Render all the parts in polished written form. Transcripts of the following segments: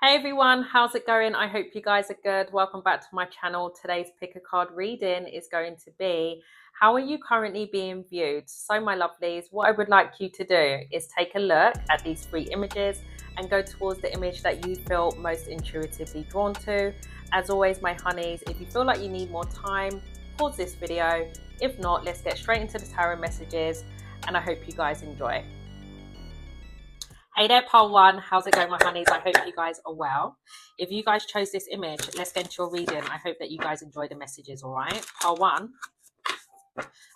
Hey everyone, how's it going? I hope you guys are good. Welcome back to my channel. Today's pick a card reading is going to be, how are you currently being viewed? So my lovelies, what I would like you to do is take a look at these three images and go towards the image that you feel most intuitively drawn to. As always, my honeys, if you feel like you need more time, pause this video. If not, let's get straight into the tarot messages and I hope you guys enjoy. Hey there, pole one. How's it going, my honeys? I hope you guys are well. If you guys chose this image, let's get into your reading. I hope that you guys enjoy the messages, all right? Pole one,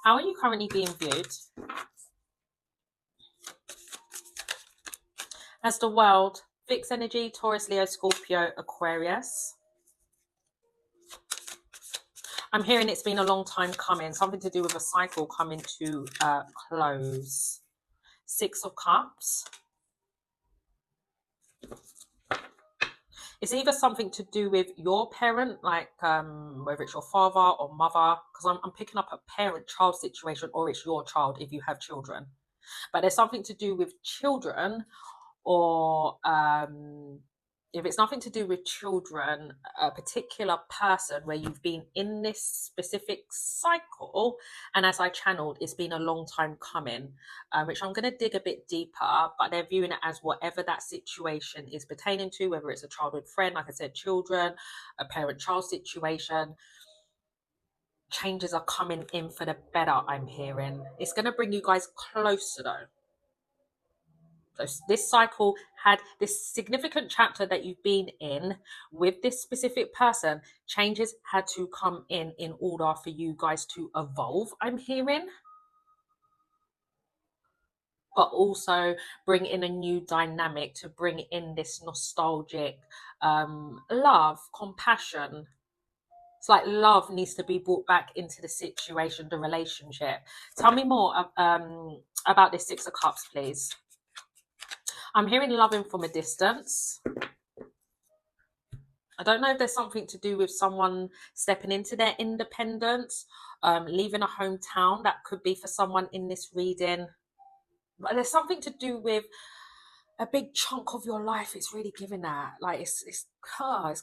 how are you currently being viewed? As the world, fixed energy, Taurus, Leo, Scorpio, Aquarius. I'm hearing it's been a long time coming. Something to do with a cycle coming to a close. Six of Cups. It's either something to do with your parent, like whether it's your father or mother, because I'm picking up a parent-child situation, or it's your child if you have children. But there's something to do with children, or if it's nothing to do with children, a particular person where you've been in this specific cycle, and as I channeled, it's been a long time coming, which I'm going to dig a bit deeper, but they're viewing it as whatever that situation is pertaining to, whether it's a childhood friend, like I said, children, a parent-child situation. Changes are coming in for the better, I'm hearing. It's going to bring you guys closer though. So this cycle had this significant chapter that you've been in with this specific person. Changes had to come in order for you guys to evolve, I'm hearing. But also bring in a new dynamic, to bring in this nostalgic love, compassion. It's like love needs to be brought back into the situation, the relationship. Tell me more about this Six of Cups, please. I'm hearing loving from a distance. I don't know if there's something to do with someone stepping into their independence, leaving a hometown. That could be for someone in this reading. But there's something to do with a big chunk of your life. It's really giving that. Like, it's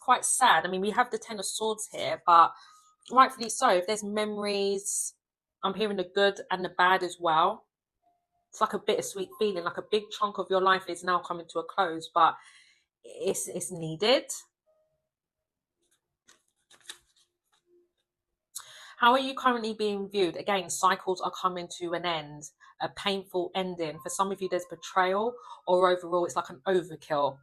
quite sad. I mean, we have the Ten of Swords here, but rightfully so. If there's memories, I'm hearing the good and the bad as well. It's like a bittersweet feeling, like a big chunk of your life is now coming to a close, but it's needed. How are you currently being viewed? Again, cycles are coming to an end, a painful ending. For some of you, there's betrayal, or overall, it's like an overkill,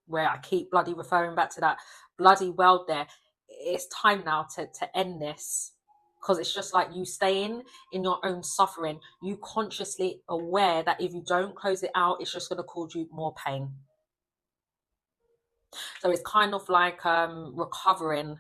where I keep bloody referring back to that bloody world there. It's time now to end this, because it's just like you staying in your own suffering. You consciously aware that if you don't close it out, it's just going to cause you more pain. So it's kind of like recovering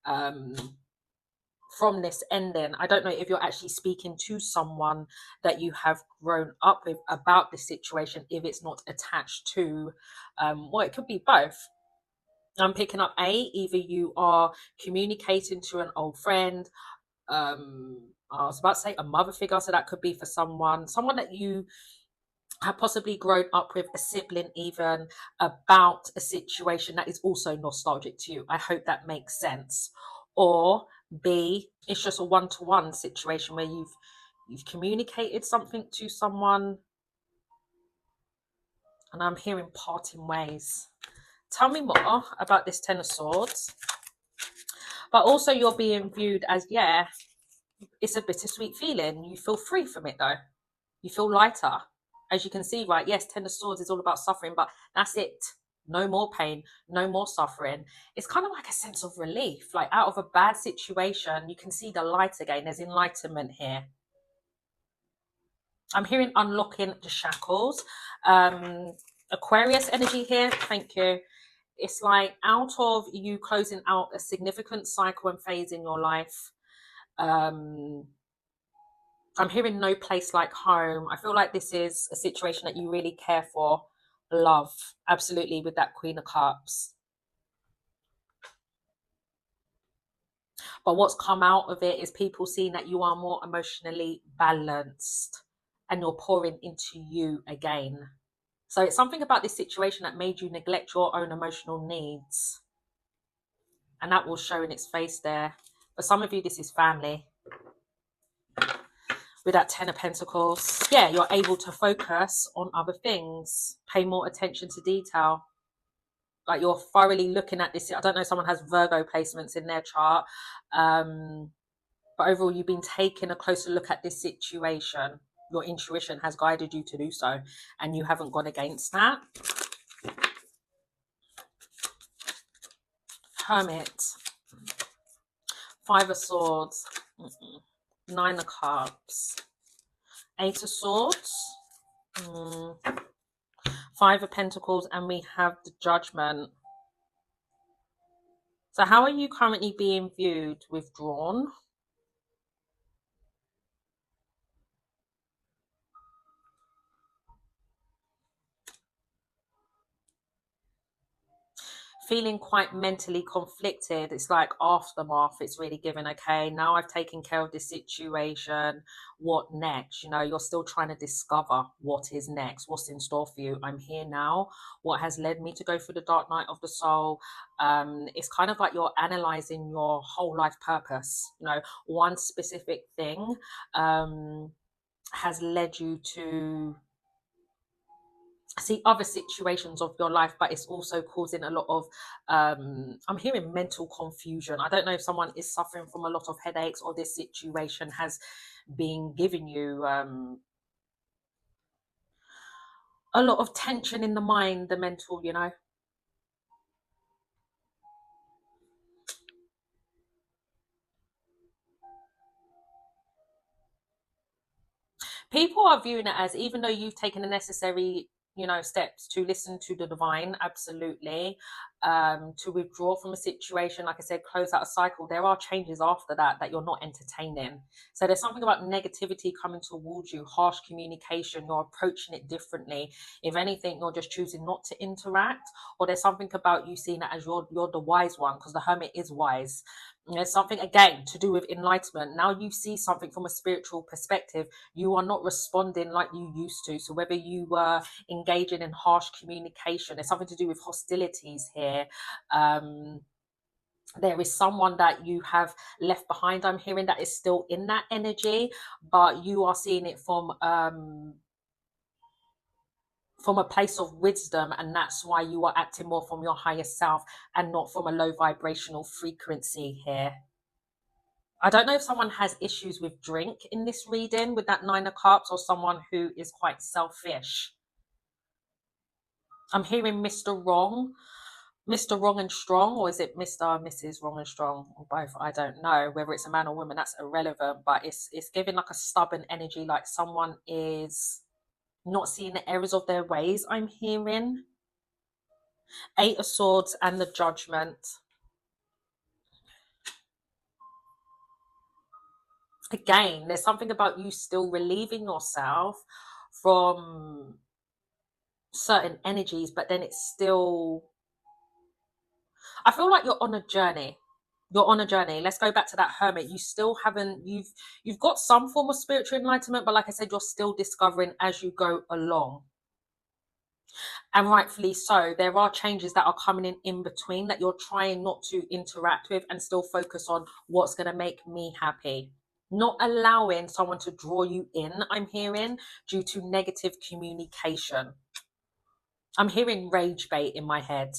from this ending. I don't know if you're actually speaking to someone that you have grown up with about this situation, if it's not attached to, well, it could be both. I'm picking up either you are communicating to an old friend, I was about to say a mother figure, so that could be for someone that you have possibly grown up with, a sibling even, about a situation that is also nostalgic to you. I hope that makes sense. Or B, it's just a one-to-one situation where you've communicated something to someone, and I'm hearing parting ways. Tell me more about this Ten of Swords. But also you're being viewed as, yeah, it's a bittersweet feeling. You feel free from it though. You feel lighter. As you can see, right? Yes, Ten of Swords is all about suffering, but that's it. No more pain, no more suffering. It's kind of like a sense of relief. Like, out of a bad situation, you can see the light again. There's enlightenment here. I'm hearing unlocking the shackles. Aquarius energy here. Thank you. It's like out of you closing out a significant cycle and phase in your life. I'm hearing no place like home. I feel like this is a situation that you really care for. Love, absolutely, with that Queen of Cups. But what's come out of it is people seeing that you are more emotionally balanced and you're pouring into you again. So it's something about this situation that made you neglect your own emotional needs. And that will show in its face there. For some of you, this is family. With that 10 of Pentacles, yeah, you're able to focus on other things, pay more attention to detail. Like you're thoroughly looking at this. I don't know if someone has Virgo placements in their chart, but overall, you've been taking a closer look at this situation. Your intuition has guided you to do so, and you haven't gone against that. Hermit, 5 of Swords, 9 of Cups, 8 of Swords, 5 of Pentacles, and we have the Judgment. So how are you currently being viewed? Withdrawn. Feeling quite mentally conflicted. It's like aftermath. It's really given, okay, now I've taken care of this situation. What next? You know, you're still trying to discover what is next, what's in store for you. I'm here now. What has led me to go through the dark night of the soul? It's kind of like you're analyzing your whole life purpose. You know, one specific thing has led you to see other situations of your life, but it's also causing a lot of I'm hearing mental confusion. I don't know if someone is suffering from a lot of headaches, or this situation has been giving you a lot of tension in the mind, the mental, you know. People are viewing it as, even though you've taken the necessary, you know, steps to listen to the divine, absolutely, to withdraw from a situation, like I said, close out a cycle, there are changes after that that you're not entertaining. So there's something about negativity coming towards you, harsh communication, you're approaching it differently. If anything, you're just choosing not to interact, or there's something about you seeing it as you're the wise one, because the Hermit is wise. There's something again to do with enlightenment. Now you see something from a spiritual perspective. You are not responding like you used to. So whether you were engaging in harsh communication, there's something to do with hostilities here. There is someone that you have left behind. I'm hearing that is still in that energy, but you are seeing it from a place of wisdom, and that's why you are acting more from your higher self and not from a low vibrational frequency here. I don't know if someone has issues with drink in this reading with that 9 of Cups, or someone who is quite selfish. I'm hearing Mr. Wrong, Mr. Wrong and Strong, or is it Mr. and Mrs. Wrong and Strong, or both? I don't know whether it's a man or woman. That's irrelevant, but it's giving like a stubborn energy, like someone is not seeing the errors of their ways. I'm hearing 8 of Swords and the Judgment. Again, there's something about you still relieving yourself from certain energies, but then it's still, I feel like you're on a journey. You're on a journey. Let's go back to that Hermit. You still haven't, you've got some form of spiritual enlightenment, but like I said, you're still discovering as you go along. And rightfully so. There are changes that are coming in between that you're trying not to interact with, and still focus on what's going to make me happy. Not allowing someone to draw you in, I'm hearing, due to negative communication. I'm hearing rage bait in my head.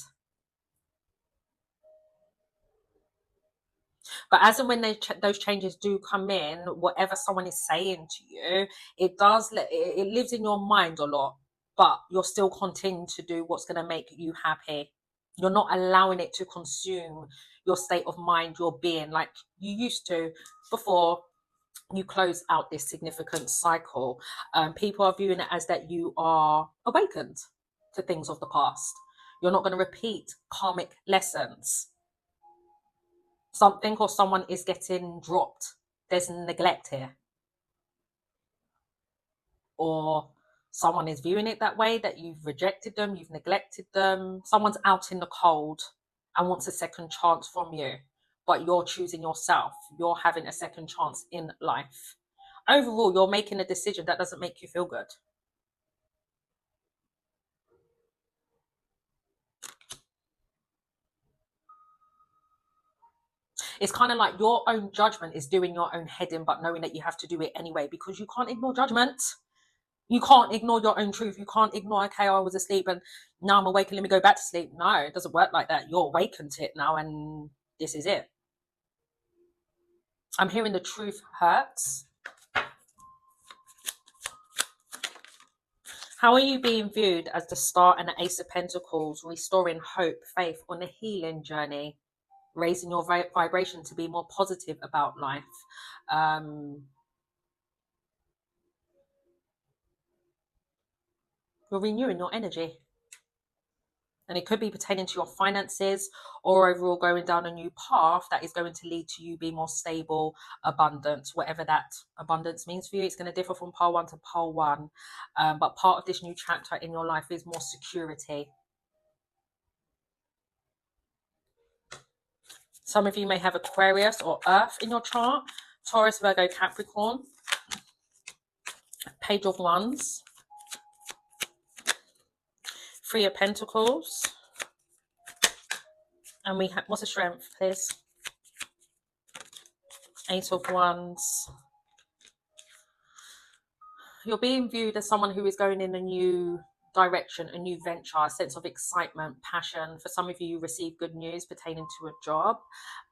But as and when those changes do come in, whatever someone is saying to you, it does it lives in your mind a lot, but you're still continuing to do what's going to make you happy. You're not allowing it to consume your state of mind, your being, like you used to before you close out this significant cycle. People are viewing it as that you are awakened to things of the past. You're not going to repeat karmic lessons. Something or someone is getting dropped. There's neglect here. Or someone is viewing it that way, that you've rejected them, you've neglected them. Someone's out in the cold and wants a second chance from you, but you're choosing yourself. You're having a second chance in life. Overall, you're making a decision that doesn't make you feel good. It's kind of like your own judgment is doing your own head in, but knowing that you have to do it anyway because you can't ignore judgment. You can't ignore your own truth. You can't ignore, okay, I was asleep and now I'm awake and let me go back to sleep. No, it doesn't work like that. You're awakened to it now and this is it. I'm hearing the truth hurts. How are you being viewed as the Star and the Ace of Pentacles, restoring hope, faith on a healing journey, raising your vibration to be more positive about life? You're renewing your energy. And it could be pertaining to your finances or overall going down a new path that is going to lead to you being more stable, abundant, whatever that abundance means for you. It's going to differ from pole 1 to pole 1. But part of this new chapter in your life is more security. Some of you may have Aquarius or Earth in your chart. Taurus, Virgo, Capricorn. Page of Wands. 3 of Pentacles. And we have, what's the strength, please? 8 of Wands. You're being viewed as someone who is going in a new direction, a new venture, a sense of excitement, passion. For some of you, you receive good news pertaining to a job,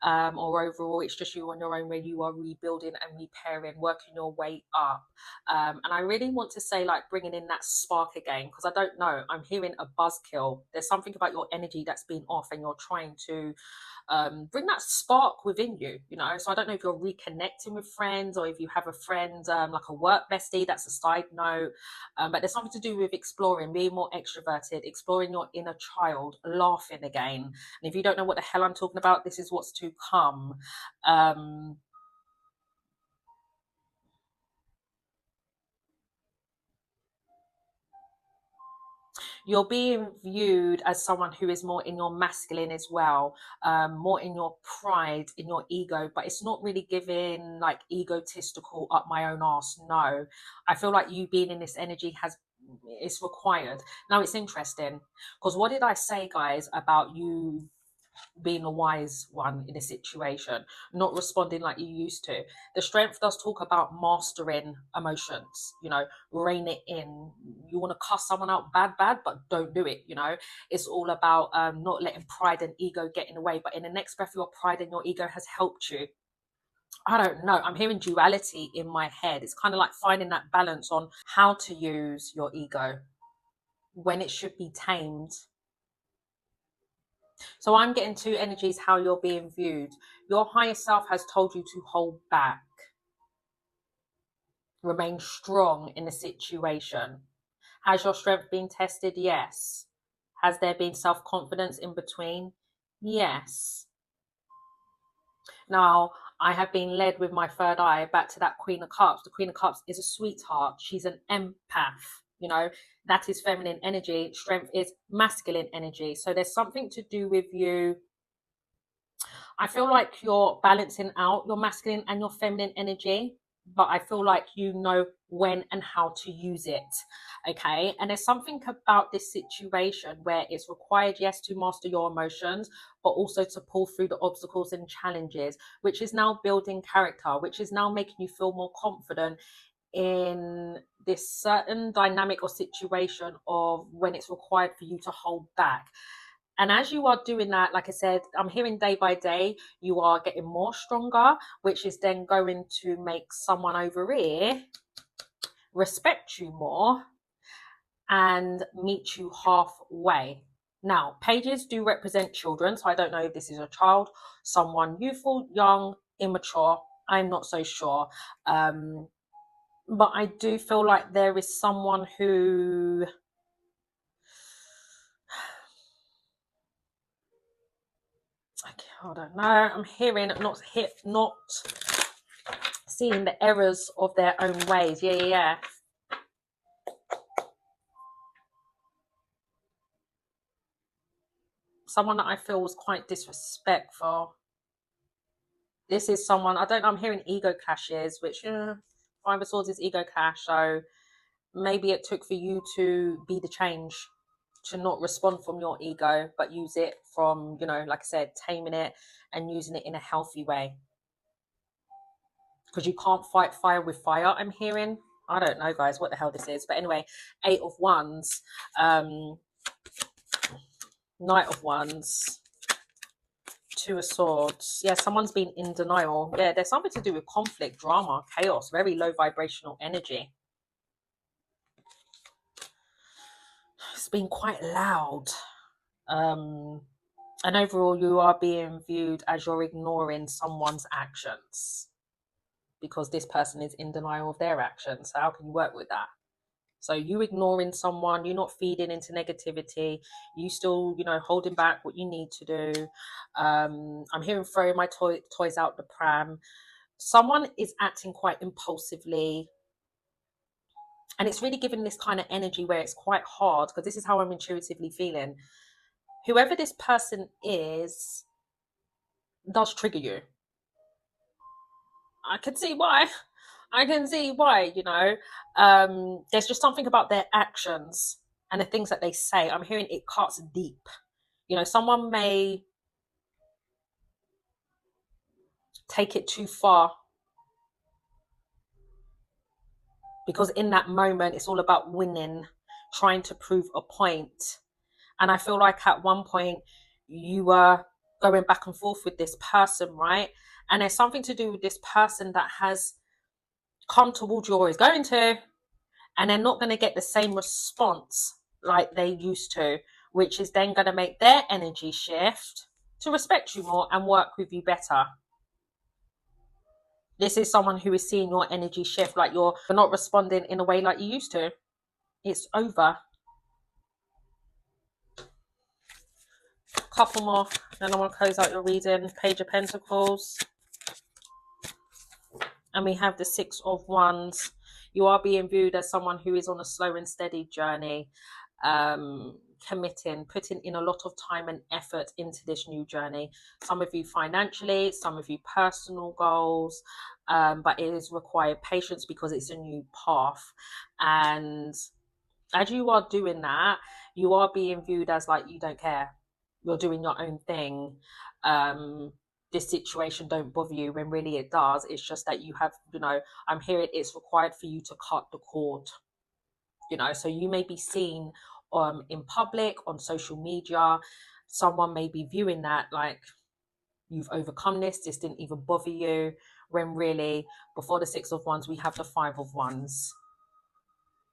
or overall, it's just you on your own where you are rebuilding and repairing, working your way up. And I really want to say, like, bringing in that spark again, because I don't know, I'm hearing a buzzkill. There's something about your energy that's been off and you're trying to bring that spark within you, you know. So I don't know if you're reconnecting with friends or if you have a friend, like a work bestie. That's a side note, but there's something to do with exploring, being more extroverted, exploring your inner child, laughing again. And if you don't know what the hell I'm talking about, this is what's to come. You're being viewed as someone who is more in your masculine as well, more in your pride, in your ego, but it's not really giving like egotistical up my own arse. No, I feel like you being in this energy it's required. Now it's interesting because what did I say, guys, about you being a wise one in a situation, not responding like you used to? The strength does talk about mastering emotions, you know, rein it in. You want to cuss someone out bad, but don't do it, you know. It's all about not letting pride and ego get in the way, but in the next breath, your pride and your ego has helped you. I don't know. I'm hearing duality in my head. It's kind of like finding that balance on how to use your ego, when it should be tamed. So I'm getting two energies, how you're being viewed. Your higher self has told you to hold back, remain strong in a situation. Has your strength been tested? Yes. Has there been self-confidence in between? Yes. Now, I have been led with my third eye back to that Queen of Cups. The Queen of Cups is a sweetheart. She's an empath, you know. That is feminine energy. Strength is masculine energy. So there's something to do with you. I feel like you're balancing out your masculine and your feminine energy, but I feel like you know when and how to use it. Okay. And there's something about this situation where it's required, yes, to master your emotions, but also to pull through the obstacles and challenges, which is now building character, which is now making you feel more confident in this certain dynamic or situation of when it's required for you to hold back. And as you are doing that, like I said, I'm hearing day by day, you are getting more stronger, which is then going to make someone over here respect you more and meet you halfway. Now, pages do represent children, so I don't know if this is a child, someone youthful, young, immature. I'm not so sure. But I do feel like there is someone who... I don't know. I'm hearing not seeing the errors of their own ways. Yeah. Someone that I feel was quite disrespectful. This is someone, I don't know, I'm hearing ego clashes, which Five of Swords is ego clash. So maybe it took for you to be the change. to not respond from your ego, but use it from, you know, like I said, taming it and using it in a healthy way. Because you can't fight fire with fire, I'm hearing. I don't know, guys, what the hell this is. But anyway, 8 of Wands, Knight of Wands, 2 of Swords. Yeah, someone's been in denial. Yeah, there's something to do with conflict, drama, chaos, very low vibrational energy. It's been quite loud. And overall, you are being viewed as you're ignoring someone's actions because this person is in denial of their actions. So how can you work with that? So you ignoring someone, you're not feeding into negativity, you still, you know, holding back what you need to do. I'm hearing throwing my toys out the pram. Someone is acting quite impulsively. And it's really giving this kind of energy where it's quite hard, because this is how I'm intuitively feeling. Whoever this person is does trigger you. I can see why. I can see why, you know. There's just something about their actions and the things that they say. I'm hearing it cuts deep. You know, someone may take it too far because in that moment it's all about winning, trying to prove a point. And I feel like at one point you were going back and forth with this person, right? And there's something to do with this person that has come towards you or is going to, and they're not going to get the same response like they used to, which is then going to make their energy shift to respect you more and work with you better. This is someone who is seeing your energy shift, like you're not responding in a way like you used to. It's over. Couple more, then I want to close out your reading. Page of Pentacles. And we have the 6 of Wands. You are being viewed as someone who is on a slow and steady journey, committing, putting in a lot of time and effort into this new journey. Some of you financially, some of you personal goals, but it is required patience because it's a new path. And as you are doing that, you are being viewed as like you don't care. You're doing your own thing. This situation don't bother you, when really it does. It's just that you have, you know, I'm hearing it's required for you to cut the cord, you know. So you may be seen in public, on social media. Someone may be viewing that like you've overcome this didn't even bother you, when really before the 6 of Wands we have the 5 of Wands.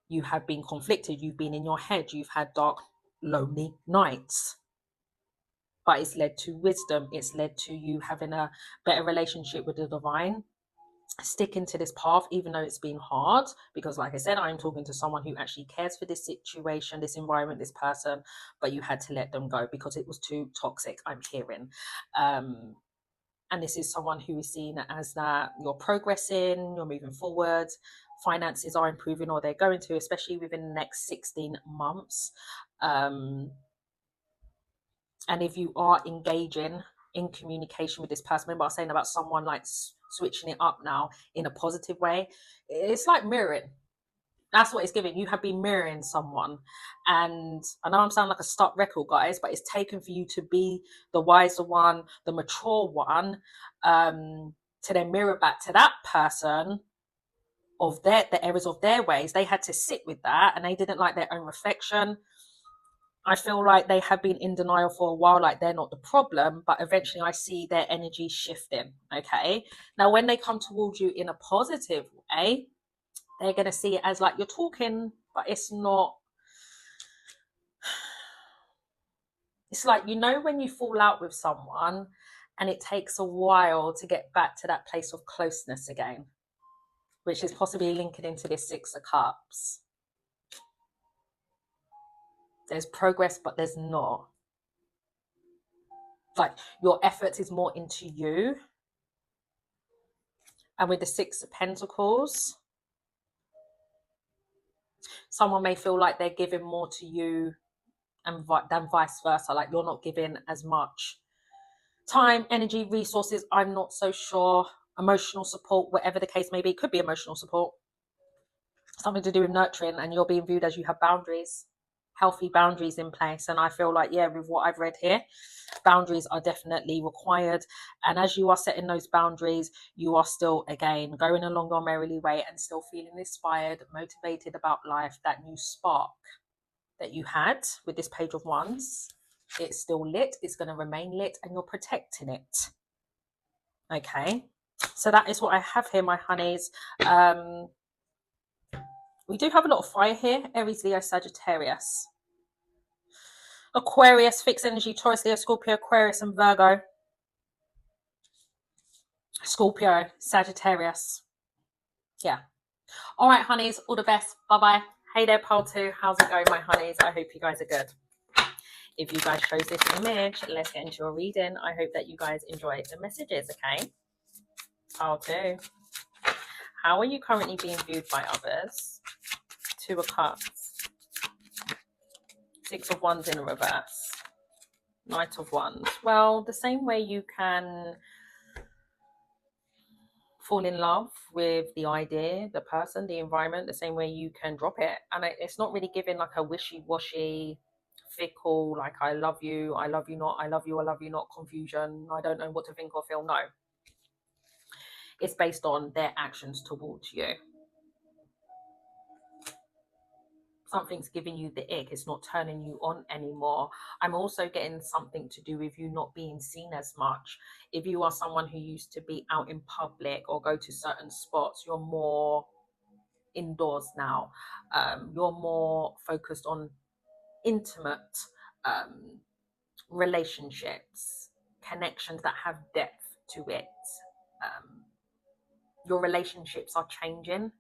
You have been conflicted, you've been in your head, you've had dark, lonely nights. But it's led to wisdom. It's led to you having a better relationship with the divine, sticking to this path, even though it's been hard. Because like I said, I'm talking to someone who actually cares for this situation, this environment, this person, but you had to let them go because it was too toxic, I'm hearing. And this is someone who is seen as that you're progressing, you're moving forward, finances are improving, or they're going to, especially within the next 16 months. And if you are engaging in communication with this person, remember I was saying about someone like switching it up now in a positive way. It's like mirroring. That's what it's giving. You have been mirroring someone. And I know I'm sounding like a stuck record, guys, but it's taken for you to be the wiser one, the mature one, to then mirror back to that person of the errors of their ways. They had to sit with that and they didn't like their own reflection. I feel like they have been in denial for a while, like they're not the problem, but eventually I see their energy shifting, okay? Now, when they come towards you in a positive way, they're going to see it as like you're talking, but it's not. It's like, you know, when you fall out with someone and it takes a while to get back to that place of closeness again, which is possibly linking into this 6 of Cups. There's progress, but there's not. Like your effort is more into you. And with the 6 of Pentacles, someone may feel like they're giving more to you and than vice versa. Like you're not giving as much time, energy, resources. I'm not so sure. Emotional support, whatever the case may be. It could be emotional support. Something to do with nurturing, and you're being viewed as you have boundaries. healthy boundaries in place. And I feel like, yeah, with what I've read here, boundaries are definitely required. And as you are setting those boundaries, you are still, again, going along your merrily way and still feeling inspired, motivated about life. That new spark that you had with this Page of Wands, it's still lit, it's going to remain lit, and you're protecting it. Okay, so that is what I have here, my honeys. We do have a lot of fire here: Aries, Leo, Sagittarius, Aquarius, fixed energy, Taurus, Leo, Scorpio, Aquarius, and Virgo. Scorpio, Sagittarius. Yeah. All right, honeys, all the best. Bye-bye. Hey there, Pile 2. How's it going, my honeys? I hope you guys are good. If you guys chose this image, let's get into your reading. I hope that you guys enjoy the messages, okay? Pile 2. How are you currently being viewed by others? 2 of Cups. 6 of Wands in reverse. Knight of Wands. Well, the same way you can fall in love with the idea, the person, the environment, the same way you can drop it. And it's not really giving like a wishy-washy, fickle, like I love you not, I love you not, confusion, I don't know what to think or feel. No. It's based on their actions towards you. Something's giving you the ick. It's not turning you on anymore. I'm also getting something to do with you not being seen as much. If you are someone who used to be out in public or go to certain spots, you're more indoors now. You're more focused on intimate relationships, connections that have depth to it. Your relationships are changing.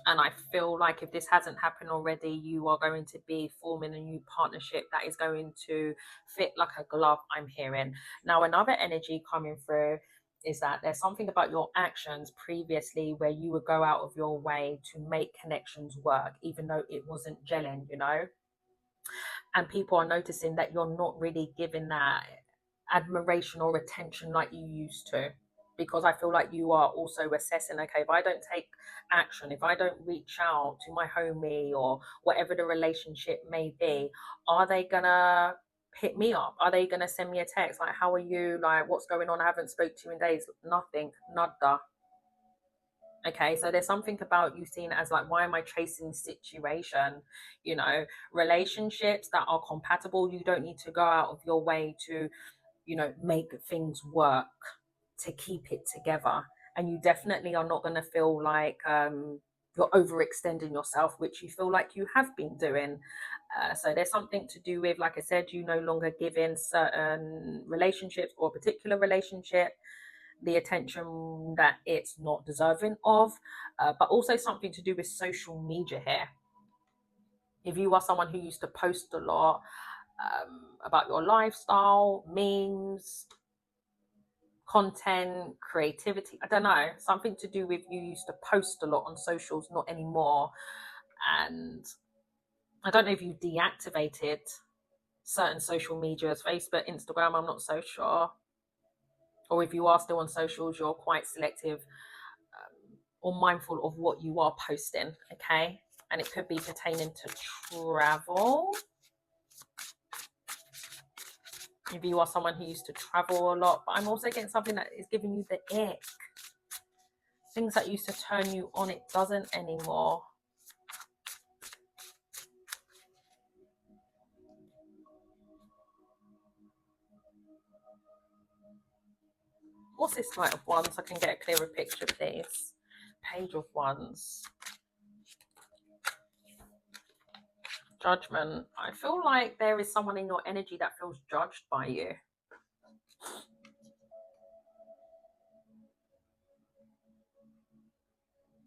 And I feel like if this hasn't happened already, you are going to be forming a new partnership that is going to fit like a glove, I'm hearing. Now, another energy coming through is that there's something about your actions previously where you would go out of your way to make connections work, even though it wasn't gelling, you know? And people are noticing that you're not really giving that admiration or attention like you used to, because I feel like you are also assessing, okay, if I don't take action, if I don't reach out to my homie or whatever the relationship may be, are they gonna hit me up? Are they gonna send me a text like, how are you, like what's going on, I haven't spoke to you in days? Nothing, nada. Okay, so there's something about you seeing it as like, why am I chasing situation? You know, relationships that are compatible, you don't need to go out of your way to, you know, make things work, to keep it together. And you definitely are not going to feel like you're overextending yourself, which you feel like you have been doing. So there's something to do with, like I said, you no longer giving certain relationships or a particular relationship the attention that it's not deserving of, but also something to do with social media here. If you are someone who used to post a lot about your lifestyle, memes, content, creativity, I don't know, something to do with you used to post a lot on socials, not anymore. And I don't know if you deactivated certain social medias, Facebook, Instagram, I'm not so sure. Or if you are still on socials, you're quite selective or mindful of what you are posting, okay? And it could be pertaining to travel. If you are someone who used to travel a lot, but I'm also getting something that is giving you the ick. Things that used to turn you on, it doesn't anymore. What's this Knight of Wands? I can get a clearer picture, please. Page of Wands. Judgment. I feel like there is someone in your energy that feels judged by you.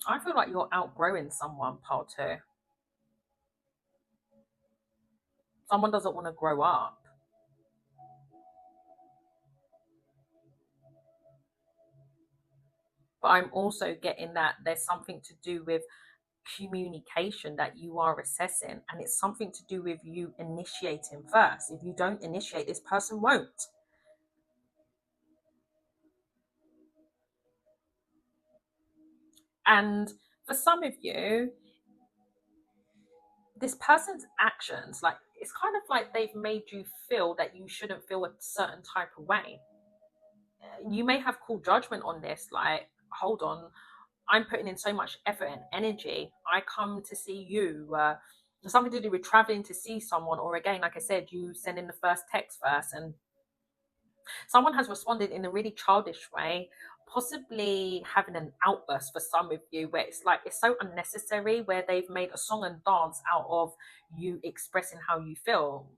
I feel like you're outgrowing someone, Pile 2. Someone doesn't want to grow up. But I'm also getting that there's something to do with communication that you are assessing, and it's something to do with you initiating first. If you don't initiate, this person won't. And for some of you, this person's actions, like, it's kind of like they've made you feel that you shouldn't feel a certain type of way. You may have called judgment on this, like, hold on, I'm putting in so much effort and energy. I come to see you. Something to do with traveling to see someone, or again, like I said, you send in the first text first, and someone has responded in a really childish way, possibly having an outburst for some of you, where it's like it's so unnecessary, where they've made a song and dance out of you expressing how you feel.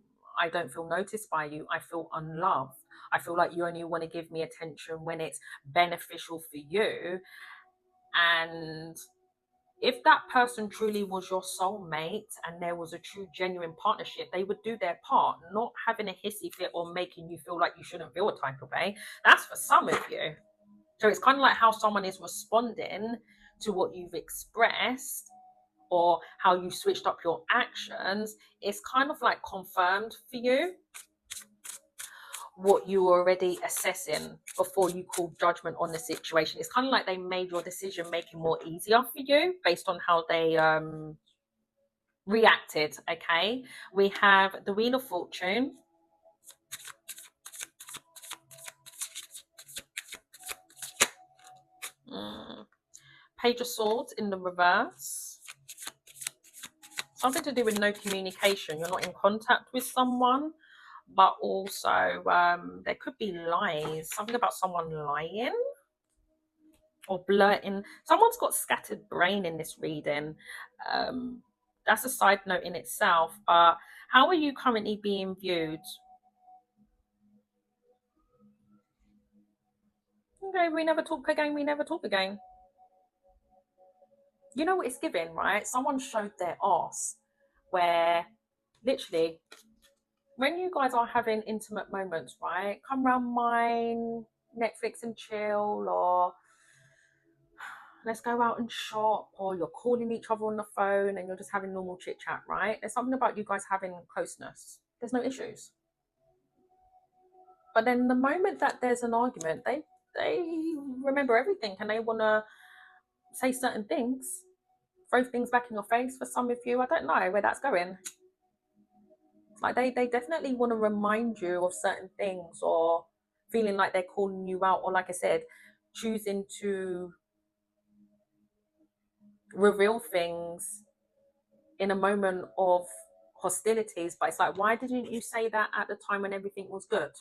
I don't feel noticed by you. I feel unloved. I feel like you only want to give me attention when it's beneficial for you. And if that person truly was your soulmate and there was a true genuine partnership, they would do their part, not having a hissy fit or making you feel like you shouldn't feel a type of way. That's for some of you. So it's kind of like how someone is responding to what you've expressed, or how you switched up your actions. It's kind of like confirmed for you what you were already assessing before you called judgment on the situation. It's kind of like they made your decision making more easier for you based on how they reacted. Okay, we have the Wheel of Fortune, Page of Swords in the reverse. Something to do with no communication. You're not in contact with someone, but also there could be lies. Something about someone lying or blurting. Someone's got scattered brain in this reading. That's a side note in itself. But how are you currently being viewed? Okay, we never talk again. We never talk again. You know what it's giving, right? Someone showed their arse, where literally, when you guys are having intimate moments, right? Come round mine, Netflix and chill, or let's go out and shop, or you're calling each other on the phone and you're just having normal chit chat, right? There's something about you guys having closeness. There's no issues. But then the moment that there's an argument, they remember everything and they want to say certain things, throw things back in your face. For some of you, I don't know where that's going. Like they definitely want to remind you of certain things, or feeling like they're calling you out, or like I said, choosing to reveal things in a moment of hostilities. But it's like, why didn't you say that at the time when everything was good?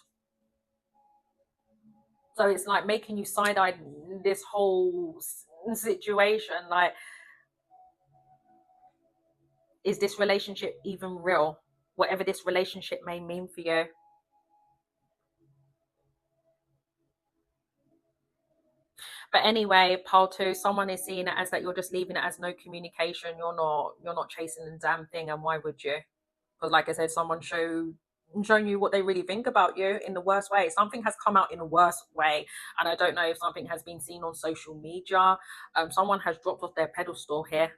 So it's like making you side-eye this whole situation. Like, is this relationship even real? Whatever this relationship may mean for you. But anyway, pile two, someone is seeing it as that you're just leaving it as no communication. You're not chasing the damn thing, and why would you? Because like I said, someone showing you what they really think about you in the worst way. Something has come out in a worse way, and I don't know if something has been seen on social media. Someone has dropped off their pedestal here.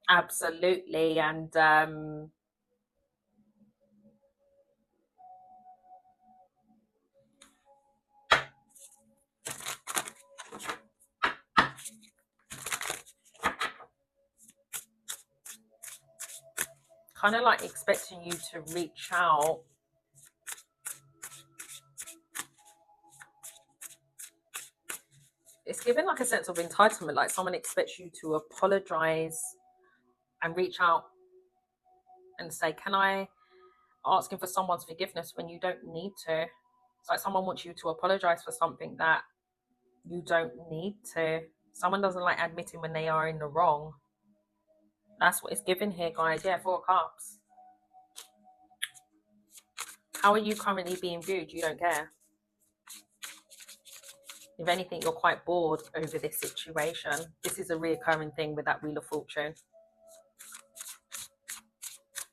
Absolutely. And kind of like expecting you to reach out. It's given like a sense of entitlement, like someone expects you to apologize and reach out and say, can I, asking for someone's forgiveness when you don't need to. It's like someone wants you to apologize for something that you don't need to. Someone doesn't like admitting when they are in the wrong. That's what it's given here, guys. Yeah, 4 cups. How are you currently being viewed? You don't care. If anything, you're quite bored over this situation. This is a reoccurring thing with that Wheel of Fortune.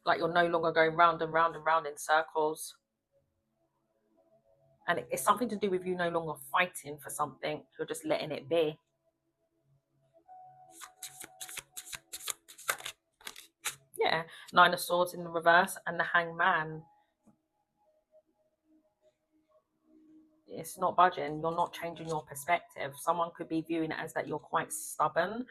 Like you're no longer going round and round and round in circles. And it's something to do with you no longer fighting for something. You're just letting it be. Yeah. 9 of Swords in the reverse and the Hangman. It's not budging. You're not changing your perspective. Someone could be viewing it as that you're quite stubborn.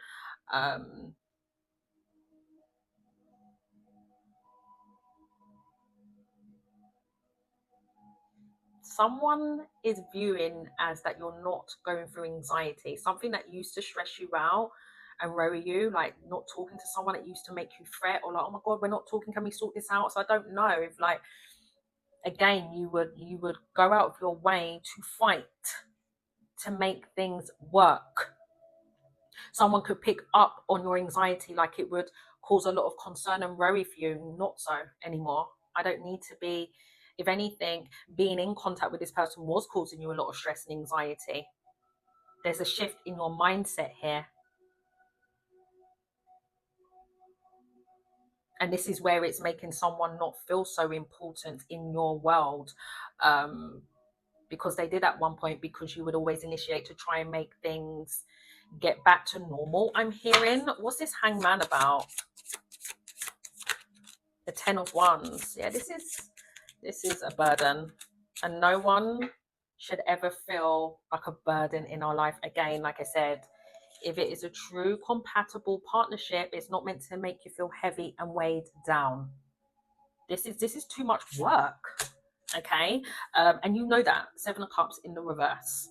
Someone is viewing as that you're not going through anxiety, something that used to stress you out and worry you, like not talking to someone that used to make you fret, or like, oh my god, we're not talking, can we sort this out? So I don't know if, like, again, you would go out of your way to fight to make things work. Someone could pick up on your anxiety, like it would cause a lot of concern and worry for you. Not so anymore. I don't need to be. If anything, being in contact with this person was causing you a lot of stress and anxiety. There's a shift in your mindset here. And this is where it's making someone not feel so important in your world. Because they did at one point, because you would always initiate to try and make things get back to normal. I'm hearing, what's this hangman about? The 10 of Wands. Yeah, this is a burden, and no one should ever feel like a burden in our life. Again, like I said, if it is a true compatible partnership, it's not meant to make you feel heavy and weighed down. This is too much work. Okay, and you know that. 7 of Cups in the reverse.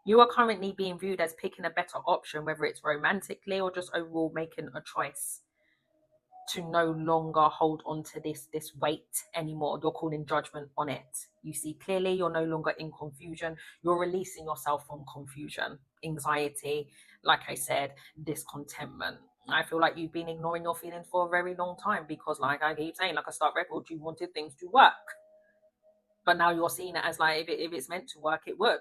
You are currently being viewed as picking a better option, whether it's romantically or just overall making a choice to no longer hold on to this weight anymore. You're calling judgment on it. You see clearly, you're no longer in confusion. You're releasing yourself from confusion, anxiety, like I said, discontentment. I feel like you've been ignoring your feelings for a very long time, because, like I keep saying, like a start record, you wanted things to work. But now you're seeing it as like, if it's meant to work, it would.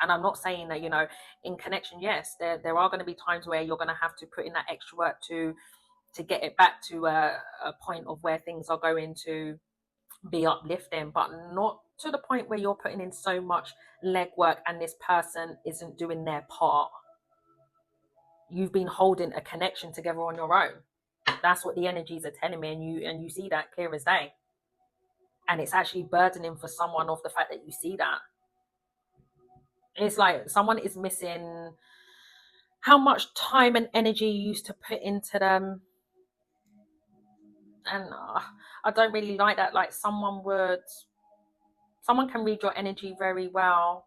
And I'm not saying that, in connection, yes, there are going to be times where you're going to have to put in that extra work to get it back to a point of where things are going to be uplifting, but not to the point where you're putting in so much legwork and this person isn't doing their part. You've been holding a connection together on your own. That's what the energies are telling me, and you see that clear as day. And it's actually burdening for someone of the fact that you see that. It's like someone is missing how much time and energy you used to put into them. And I don't really like that. Like someone can read your energy very well,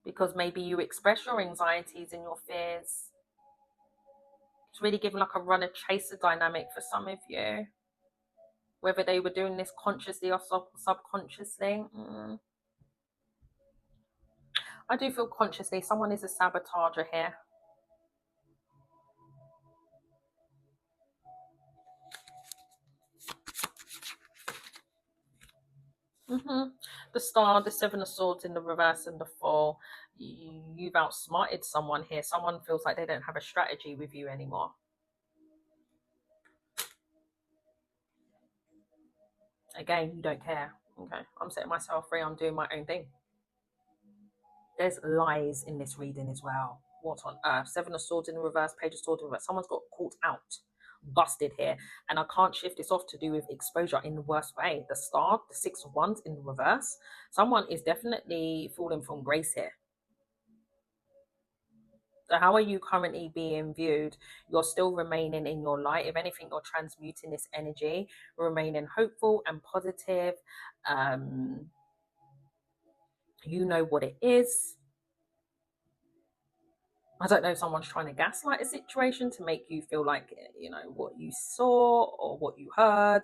because maybe you express your anxieties and your fears. It's really giving like a runner chaser dynamic for some of you, whether they were doing this consciously or subconsciously. I do feel consciously someone is a sabotager here. The Star, the 7 of Swords in the reverse, and the Four. You've outsmarted someone here. Someone feels like they don't have a strategy with you anymore. Again, you don't care. Okay, I'm setting myself free. I'm doing my own thing. There's lies in this reading as well. What on earth? 7 of Swords in the reverse, Page of Swords in the reverse. Someone's got caught out, busted here, and I can't shift this off to do with exposure in the worst way. The Star, the 6 of Wands in the reverse. Someone is definitely falling from grace here. So how are you currently being viewed? You're still remaining in your light. If anything, you're transmuting this energy, remaining hopeful and positive. You know what it is. I don't know if someone's trying to gaslight a situation to make you feel like, what you saw or what you heard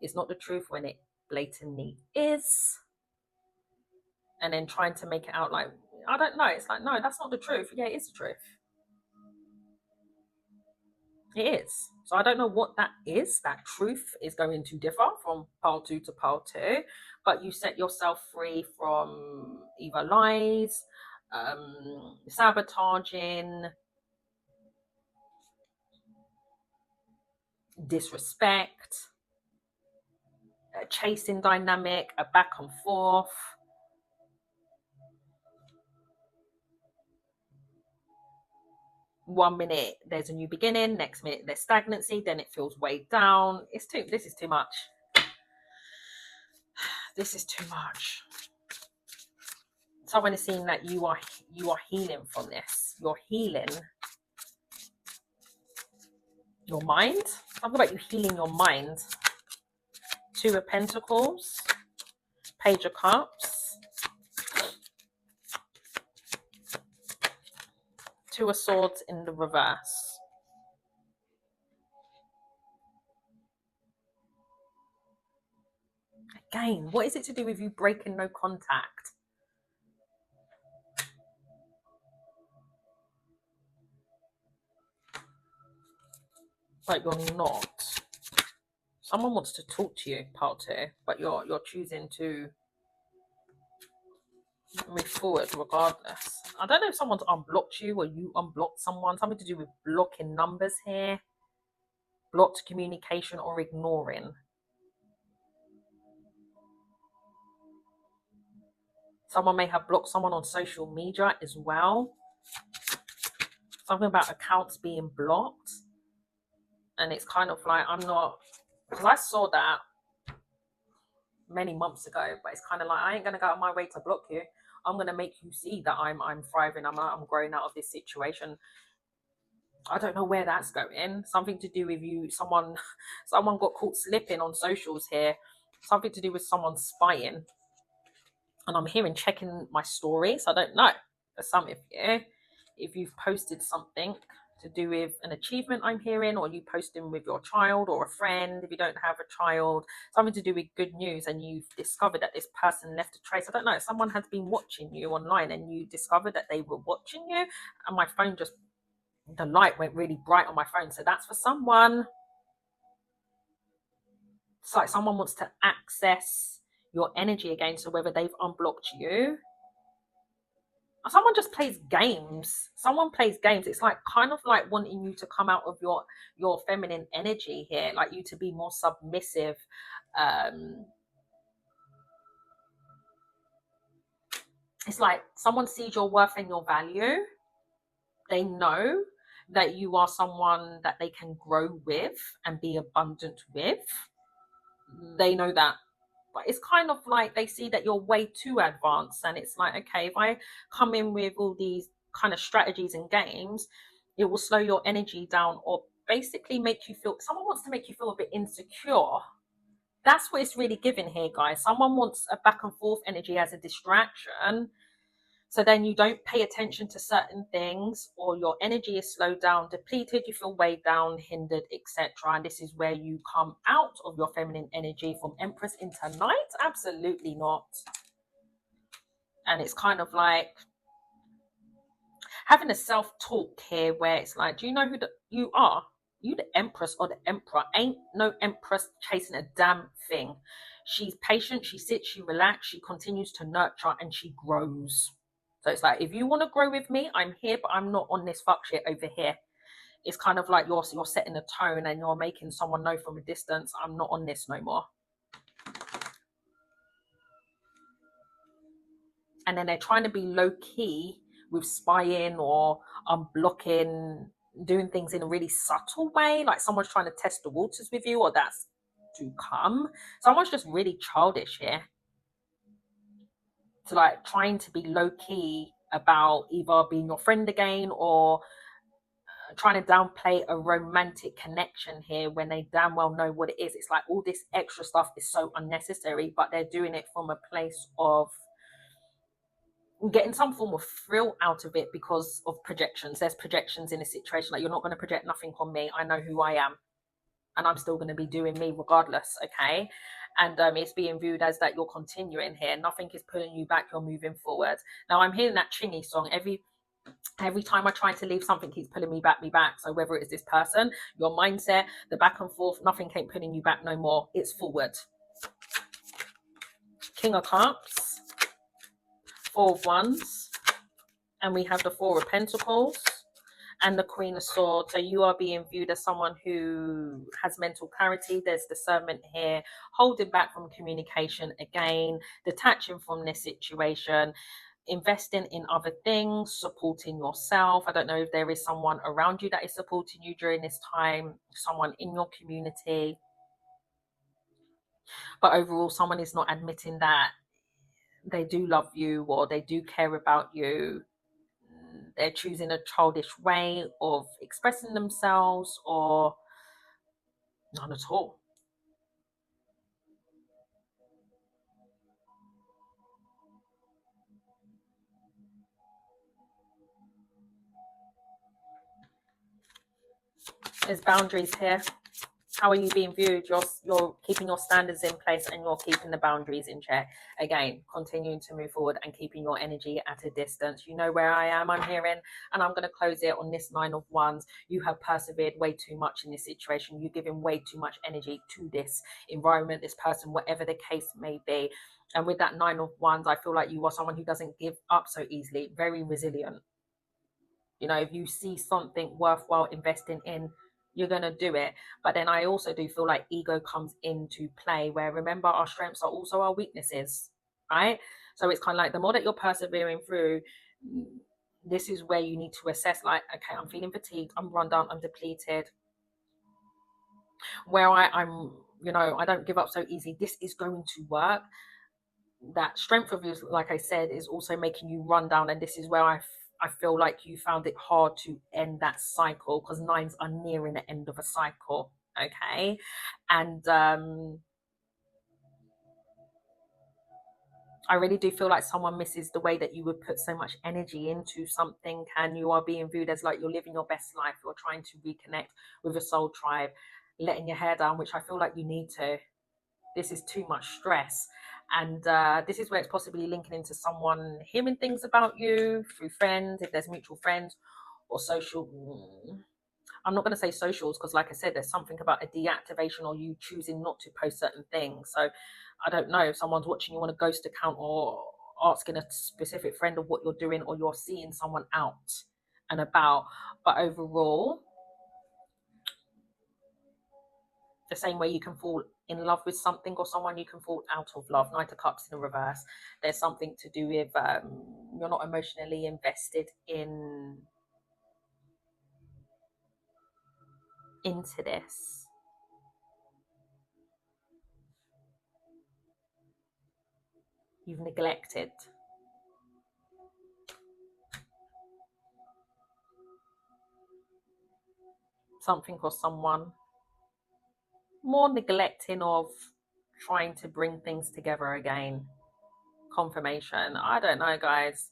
is not the truth when it blatantly is. And then trying to make it out like, I don't know. It's like, no, that's not the truth. Yeah, it is the truth. It is. So I don't know what that is. That truth is going to differ from pile 2 to pile 2. But you set yourself free from either lies, sabotaging, disrespect, a chasing dynamic, a back and forth. 1 minute there's a new beginning, next minute there's stagnancy, then it feels weighed down. This is too much. This is too much. Someone is seeing that you are healing from this. You're healing your mind. Something about you healing your mind. 2 of Pentacles, Page of Cups, 2 of Swords in the reverse. Again, what is it to do with you breaking no contact? But you're not. Someone wants to talk to you, part 2, but you're choosing to move forward regardless. I don't know if someone's unblocked you or you unblocked someone. Something to do with blocking numbers here. Blocked communication or ignoring. Someone may have blocked someone on social media as well. Something about accounts being blocked. And it's kind of like, I'm not, because I saw that many months ago, but it's kind of like, I ain't going to go out of my way to block you. I'm going to make you see that I'm thriving, I'm growing out of this situation. I don't know where that's going. Something to do with you, someone got caught slipping on socials here. Something to do with someone spying. And I'm hearing checking my stories. I don't know. For some of you, if you've posted something to do with an achievement I'm hearing, or you posting with your child or a friend, if you don't have a child, something to do with good news, and you've discovered that this person left a trace. I don't know, someone has been watching you online and you discovered that they were watching you, and my phone just, the light went really bright on my phone. So that's for someone. It's like someone wants to access your energy again. So whether they've unblocked you, someone just plays games. Someone plays games. It's like kind of like wanting you to come out of your feminine energy here, like you to be more submissive. It's like someone sees your worth and your value. They know that you are someone that they can grow with and be abundant with. They know that. But it's kind of like they see that you're way too advanced, and it's like, okay, if I come in with all these kind of strategies and games, it will slow your energy down, or basically make you feel, someone wants to make you feel a bit insecure. That's what it's really giving here, guys. Someone wants a back and forth energy as a distraction. So then you don't pay attention to certain things, or your energy is slowed down, depleted, you feel weighed down, hindered, etc. And this is where you come out of your feminine energy from Empress into Knight? Absolutely not. And it's kind of like having a self-talk here where it's like, do you know who you are? You the Empress or the Emperor? Ain't no Empress chasing a damn thing. She's patient, she sits, she relaxes, she continues to nurture, and she grows. So it's like, if you want to grow with me, I'm here, but I'm not on this fuck shit over here. It's kind of like you're setting a tone and you're making someone know from a distance, I'm not on this no more. And then they're trying to be low key with spying or unblocking, doing things in a really subtle way, like someone's trying to test the waters with you, or that's to come. Someone's just really childish here. To like trying to be low key about either being your friend again, or trying to downplay a romantic connection here when they damn well know what it is. It's like all this extra stuff is so unnecessary, but they're doing it from a place of getting some form of thrill out of it because of projections. There's projections in a situation, like, you're not going to project nothing on me. I know who I am, and I'm still going to be doing me regardless, okay? And it's being viewed as that you're continuing here. Nothing is pulling you back. You're moving forward. Now, I'm hearing that Chingy song every time I try to leave, something keeps pulling me back. So whether it's this person, your mindset, the back and forth, nothing ain't pulling you back no more. It's forward. King of Cups, 4 of Wands, and we have the 4 of Pentacles and the Queen of Swords. So you are being viewed as someone who has mental clarity. There's discernment here, holding back from communication again, detaching from this situation. investing in other things, supporting yourself. I don't know if there is someone around you that is supporting you during this time, someone in your community. But overall, someone is not admitting that they do love you or they do care about you. They're choosing a childish way of expressing themselves or none at all. There's boundaries here. How are you being viewed? You're keeping your standards in place and you're keeping the boundaries in check. Again, continuing to move forward and keeping your energy at a distance. You know where I am, I'm hearing, and I'm going to close it on this 9 of Wands. You have persevered way too much in this situation. You're giving way too much energy to this environment, this person, whatever the case may be. And with that 9 of Wands, I feel like you are someone who doesn't give up so easily, very resilient. You know, if you see something worthwhile investing in, you're going to do it. But then I also do feel like ego comes into play, where remember, our strengths are also our weaknesses, right? So it's kind of like the more that you're persevering through, this is where you need to assess, like, okay, I'm feeling fatigued, I'm run down, I'm depleted. Where I'm, you know, I don't give up so easy. This is going to work. That strength of yours, like I said, is also making you run down. And this is where I feel like you found it hard to end that cycle, because 9s are nearing the end of a cycle. Okay. And I really do feel like someone misses the way that you would put so much energy into something, and you are being viewed as like you're living your best life. You're trying to reconnect with a soul tribe, letting your hair down, which I feel like you need to. This is too much stress. And this is where it's possibly linking into someone hearing things about you through friends, if there's mutual friends, or social. I'm not going to say socials, because like I said, there's something about a deactivation or you choosing not to post certain things. So I don't know if someone's watching you on a ghost account, or asking a specific friend of what you're doing, or you're seeing someone out and about. But overall, the same way you can fall in love with something or someone, you can fall out of love. 9 of Cups in the reverse. There's something to do with you're not emotionally invested into this. You've neglected something or someone. More neglecting of trying to bring things together again. Confirmation. I don't know, guys.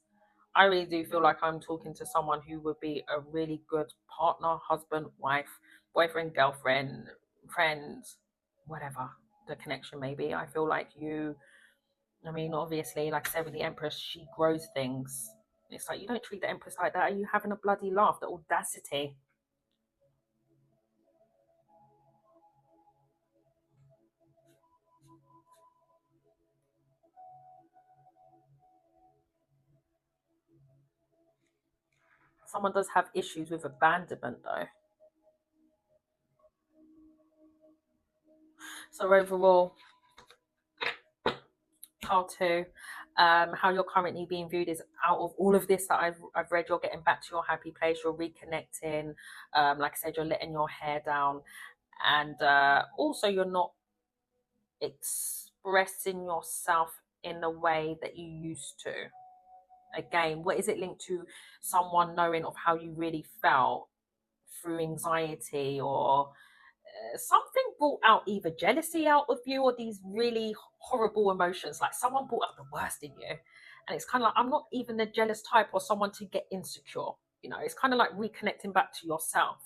I really do feel like I'm talking to someone who would be a really good partner, husband, wife, boyfriend, girlfriend, friend, whatever the connection may be. I feel like you, I mean, obviously, like I said with the Empress, she grows things. It's like, you don't treat the Empress like that. Are you having a bloody laugh? The audacity. Someone does have issues with abandonment, though. So overall, Part 2, how you're currently being viewed is, out of all of this that I've read, you're getting back to your happy place, you're reconnecting. Like I said, you're letting your hair down, and also you're not expressing yourself in the way that you used to. Again, what is it linked to? Someone knowing of how you really felt through anxiety, or something brought out either jealousy out of you, or these really horrible emotions. Like someone brought out the worst in you, and it's kind of like, I'm not even the jealous type or someone to get insecure. You know, it's kind of like reconnecting back to yourself.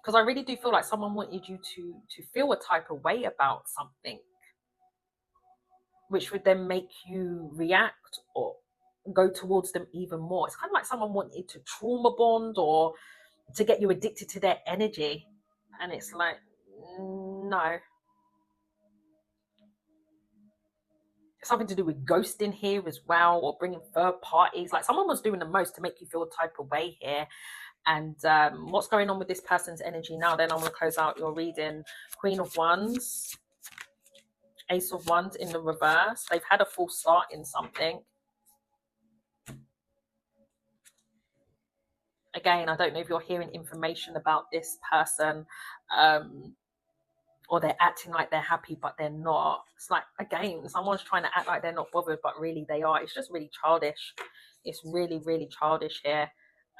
Because I really do feel like someone wanted you to feel a type of way about something, which would then make you react or go towards them even more. It's kind of like someone wanted to trauma bond, or to get you addicted to their energy. And it's like, no. Something to do with ghosting here as well, or bringing third parties. Like someone was doing the most to make you feel a type of way here. And what's going on with this person's energy now? Then I'm going to close out your reading. Queen of Wands, Ace of Wands in the reverse. They've had a false start in something. Again, I don't know if you're hearing information about this person, or they're acting like they're happy, but they're not. It's like, again, someone's trying to act like they're not bothered, but really they are. It's just really childish. It's really, really childish here.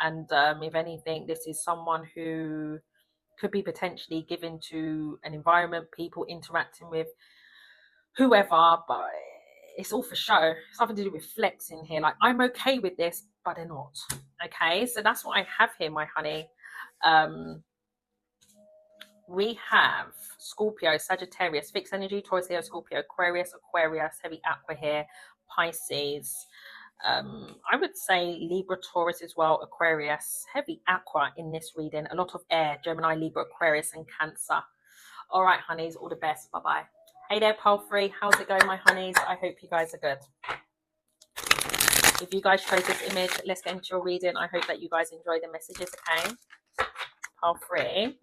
And if anything, this is someone who could be potentially given to an environment, people interacting with whoever, but it's all for show. It's nothing to do with flexing here. Like, I'm okay with this, but they're not. Okay, so that's what I have here, my honey. We have Scorpio, Sagittarius, fixed energy, Taurus, Leo, Scorpio, Aquarius, heavy aqua here, Pisces. I would say Libra, Taurus as well, Aquarius, heavy aqua in this reading, a lot of air, Gemini, Libra, Aquarius, and Cancer. All right, honeys, all the best. Bye-bye. Hey there, Pal3. How's it going, my honeys? I hope you guys are good. If you guys chose this image, let's get into your reading. I hope that you guys enjoy the messages, okay? Pal3.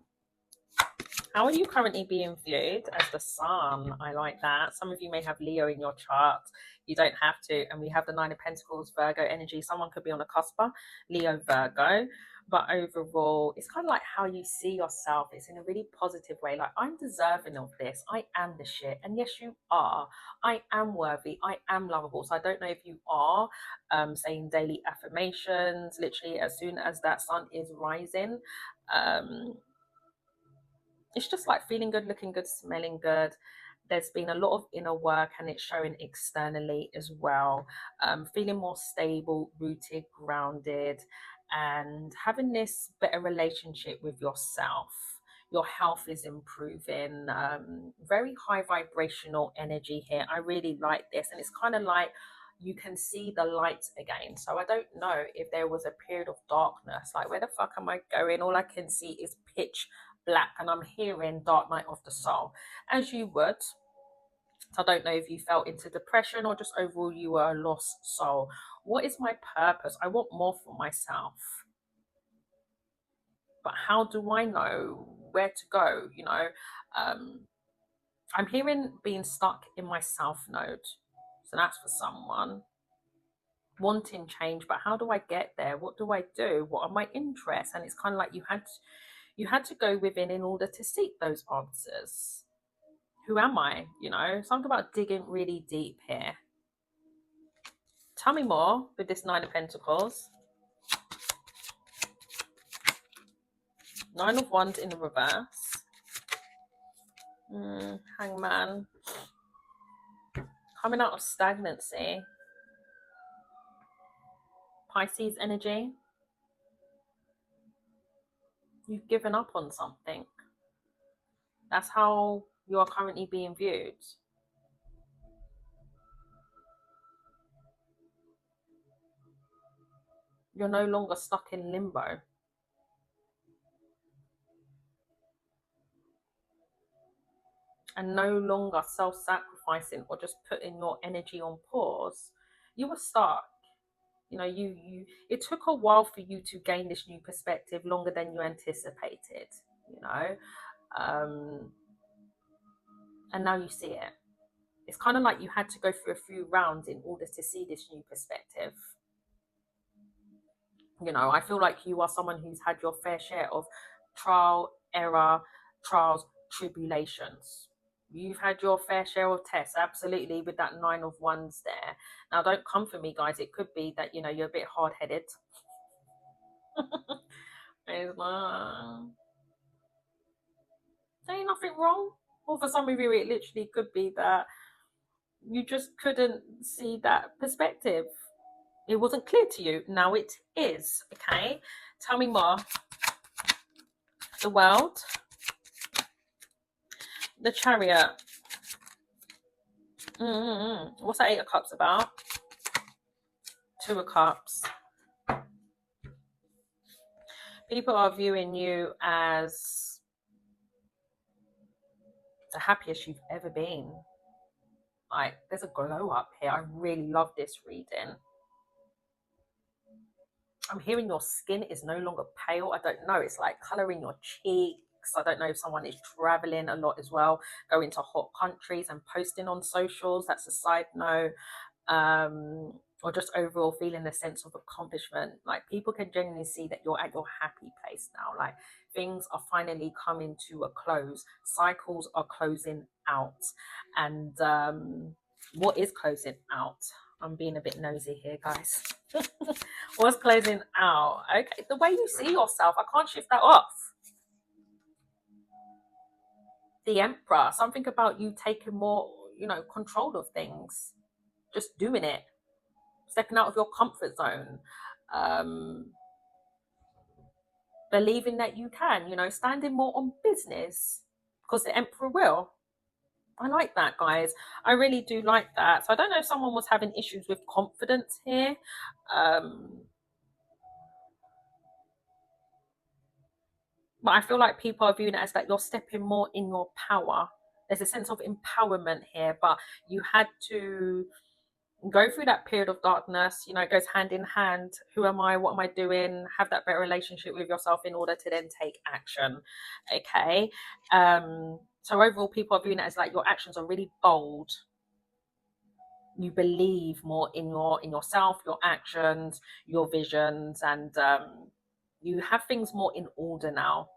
How are you currently being viewed? As the sun. I like that. Some of you may have Leo in your chart. You don't have to. And we have the Nine of Pentacles, Virgo energy. Someone could be on a cusp, Leo, Virgo. But overall, it's kind of like how you see yourself. It's in a really positive way. Like, I'm deserving of this. I am the shit. And yes, you are. I am worthy. I am lovable. So I don't know if you are saying daily affirmations, literally as soon as that sun is rising. It's just like feeling good, looking good, smelling good. There's been a lot of inner work and it's showing externally as well. Feeling more stable, rooted, grounded, and having this better relationship with yourself. Your health is improving. Very high vibrational energy here. I really like this. And it's kind of like you can see the light again. So I don't know if there was a period of darkness. Like, where the fuck am I going? All I can see is pitch black, and I'm hearing Dark Night of the Soul, as you would. I don't know if you fell into depression or just overall you were a lost soul. What is my purpose? I want more for myself, but how do I know where to go? You know, I'm hearing being stuck in my south node, so that's for someone. Wanting change, but how do I get there? What do I do? What are my interests? And it's kind of like you had to go within in order to seek those answers. Who am I? You know, something about digging really deep here. Tell me more with this Nine of Pentacles. Nine of Wands in the reverse. Hangman. Coming out of stagnancy. Pisces energy. You've given up on something. That's how you are currently being viewed. You're no longer stuck in limbo. And no longer self-sacrificing or just putting your energy on pause. You were stuck. You know, it took a while for you to gain this new perspective, longer than you anticipated, you know. And now you see it. It's kind of like you had to go through a few rounds in order to see this new perspective. You know, I feel like you are someone who's had your fair share of trial, error, trials, tribulations. You've had your fair share of tests, absolutely, with that Nine of Wands there. Now, don't come for me, guys. It could be that, you know, you're a bit hard-headed. There's ain't nothing wrong. Or for some of you, it literally could be that you just couldn't see that perspective. It wasn't clear to you. Now it is, okay? Tell me more. The World. The Chariot. What's that Eight of Cups about? Two of Cups. People are viewing you as the happiest you've ever been. Like, there's a glow up here. I really love this reading. I'm hearing your skin is no longer pale. I don't know. It's like colouring your cheek. breaks. I don't know if someone is traveling a lot as well, going to hot countries and posting on socials. That's a side note. Or just overall feeling a sense of accomplishment. Like people can genuinely see that you're at your happy place now. Like things are finally coming to a close. Cycles are closing out. And what is closing out? I'm being a bit nosy here, guys. What's closing out? Okay, the way you see yourself, I can't shift that off. The Emperor, something about you taking more, control of things, just doing it, stepping out of your comfort zone, um, believing that you can, standing more on business because the Emperor will. I like that, guys. I really do like that. So I don't know if someone was having issues with confidence here. But I feel like people are viewing it as that you're stepping more in your power. There's a sense of empowerment here, but you had to go through that period of darkness. It goes hand in hand. Who am I? What am I doing? Have that better relationship with yourself in order to then take action. Okay. So overall, people are viewing it as like your actions are really bold. You believe more in yourself, your actions, your visions, and you have things more in order now.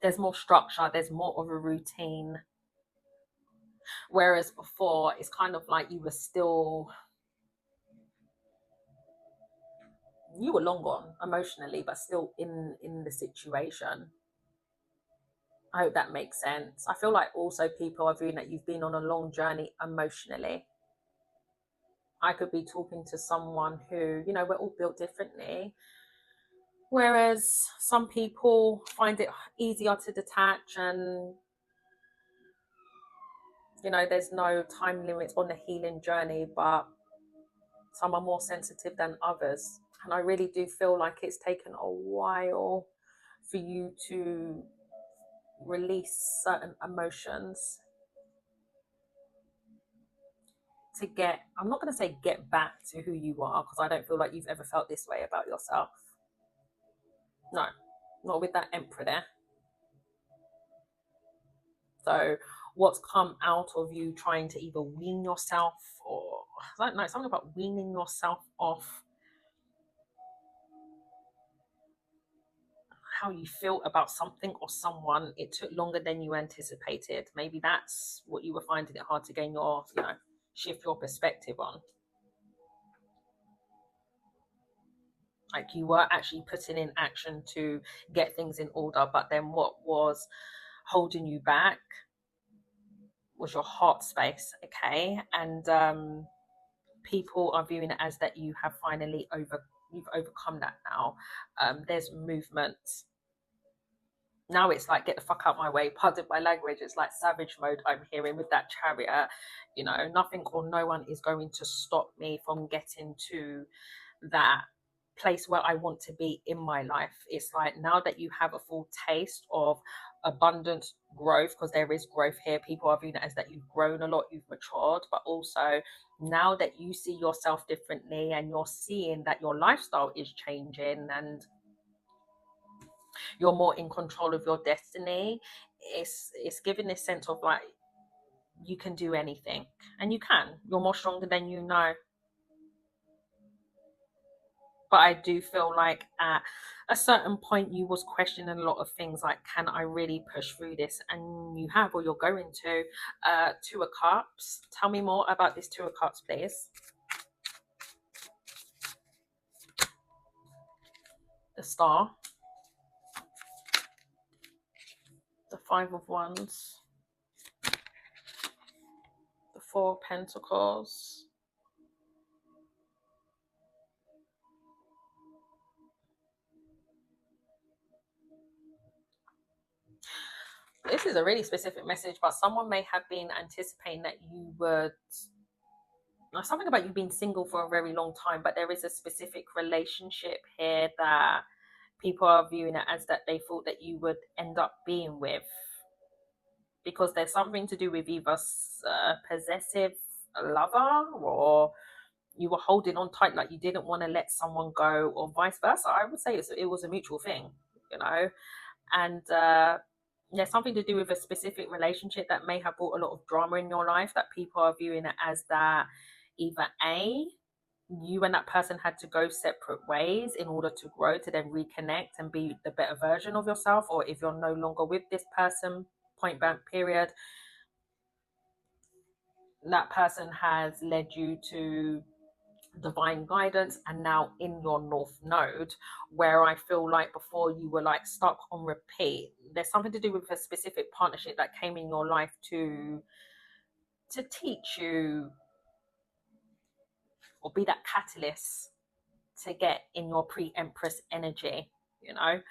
There's more structure, there's more of a routine. Whereas before, it's kind of like you were long gone emotionally, but still in the situation. I hope that makes sense. I feel like also people are viewing that you've been on a long journey emotionally. I could be talking to someone who, we're all built differently. Whereas some people find it easier to detach, and there's no time limit on the healing journey, but some are more sensitive than others. And I really do feel like it's taken a while for you to release certain emotions to I'm not going to say get back to who you are, because I don't feel like you've ever felt this way about yourself. No, not with that Emperor there. So what's come out of you trying to either wean yourself, or I don't know, something about weaning yourself off how you feel about something or someone, it took longer than you anticipated. Maybe that's what you were finding it hard to gain your, shift your perspective on. Like you were actually putting in action to get things in order, but then what was holding you back was your heart space. Okay. And people are viewing it as that you have finally you've overcome that now. There's movement. Now it's like, get the fuck out my way, pardon my language. It's like savage mode I'm hearing with that Chariot. Nothing or no one is going to stop me from getting to that place where I want to be in my life. It's like, now that you have a full taste of abundant growth, because there is growth here, people are viewing it as that you've grown a lot, you've matured, but also now that you see yourself differently and you're seeing that your lifestyle is changing and you're more in control of your destiny, it's giving this sense of like you can do anything, and you're more stronger than you know. But I do feel like at a certain point you was questioning a lot of things, like, can I really push through this? And you have, or you're going to. Two of Cups, tell me more about this Two of Cups, please. The Star, the Five of Wands, the Four of Pentacles, this is a really specific message, but someone may have been anticipating that you would, something about you being single for a very long time, but there is a specific relationship here that people are viewing it as that they thought that you would end up being with, because there's something to do with either possessive lover, or you were holding on tight, like you didn't want to let someone go, or vice versa. I would say it was a mutual thing, and There's something to do with a specific relationship that may have brought a lot of drama in your life, that people are viewing it as that either A, you and that person had to go separate ways in order to grow, to then reconnect and be the better version of yourself, or if you're no longer with this person, point blank period, that person has led you to divine guidance and now in your north node, where I feel like before you were like stuck on repeat. There's something to do with a specific partnership that came in your life to teach you or be that catalyst to get in your pre-empress energy, you know.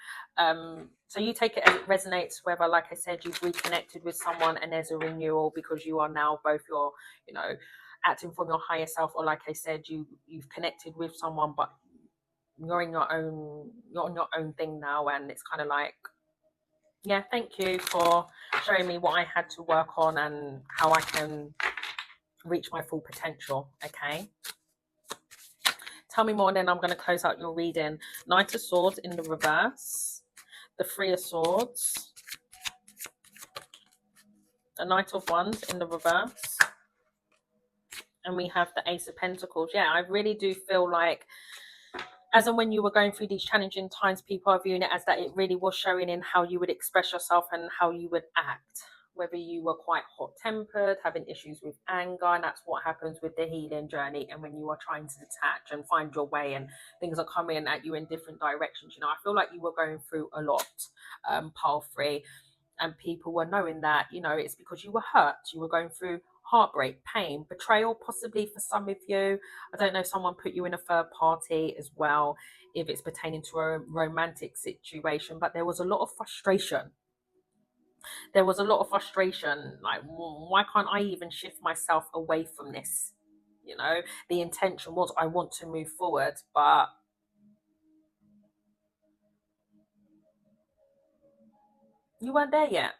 So you take it as it resonates, whether, like I said, you've reconnected with someone and there's a renewal because you are now both your, you know, acting from your higher self, or like I said, you've connected with someone but you're on your own thing now, and it's kind of like, yeah, thank you for showing me what I had to work on and how I can reach my full potential. Okay, tell me more and then I'm going to close out your reading. Knight of Swords in the reverse, the Three of Swords, the Knight of Wands in the reverse, and we have the Ace of Pentacles. Yeah, I really do feel like, as and when you were going through these challenging times, people are viewing it as that it really was showing in how you would express yourself and how you would act. Whether you were quite hot-tempered, having issues with anger, and that's what happens with the healing journey. And when you are trying to detach and find your way, and things are coming at you in different directions, you know, I feel like you were going through a lot, pile 3, and people were knowing that, you know, it's because you were hurt, you were going through heartbreak, pain, betrayal, possibly for some of you. I don't know, someone put you in a third party as well, if it's pertaining to a romantic situation, but there was a lot of frustration. There was a lot of frustration, like, why can't I even shift myself away from this? You know, the intention was, I want to move forward, but you weren't there yet.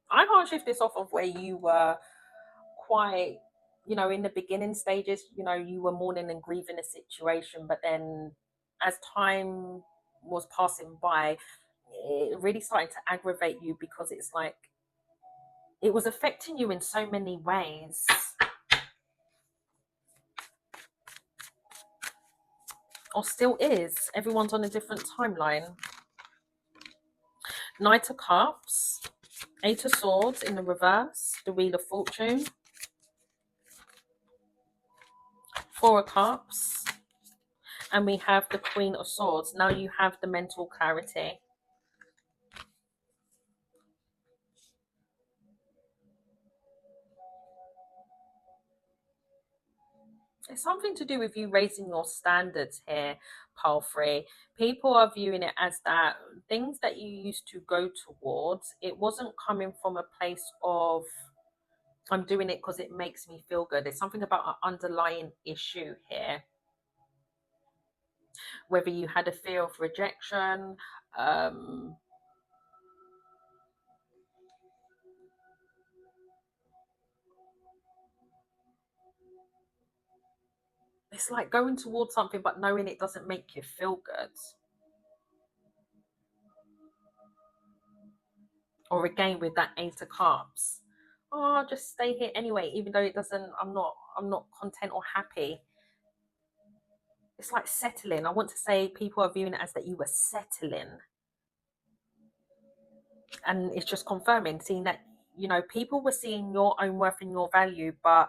I can't shift this off of where you were quite, you know, in the beginning stages, you know, you were mourning and grieving a situation, but then as time was passing by, it really started to aggravate you, because it's like it was affecting you in so many ways. Or still is. Everyone's on a different timeline. Knight of Cups, Eight of Swords in the reverse, the Wheel of Fortune, Four of Cups, and we have the Queen of Swords. Now you have the mental clarity. It's something to do with you raising your standards here, pile 3. People are viewing it as that things that you used to go towards, it wasn't coming from a place of, I'm doing it because it makes me feel good. There's something about an underlying issue here. Whether you had a fear of rejection, it's like going towards something but knowing it doesn't make you feel good. Or again with that Eight of Cups, oh, I'll just stay here anyway, even though it doesn't, I'm not content or happy. It's like settling. I want to say people are viewing it as that you were settling, and it's just confirming, seeing that, you know, people were seeing your own worth and your value, but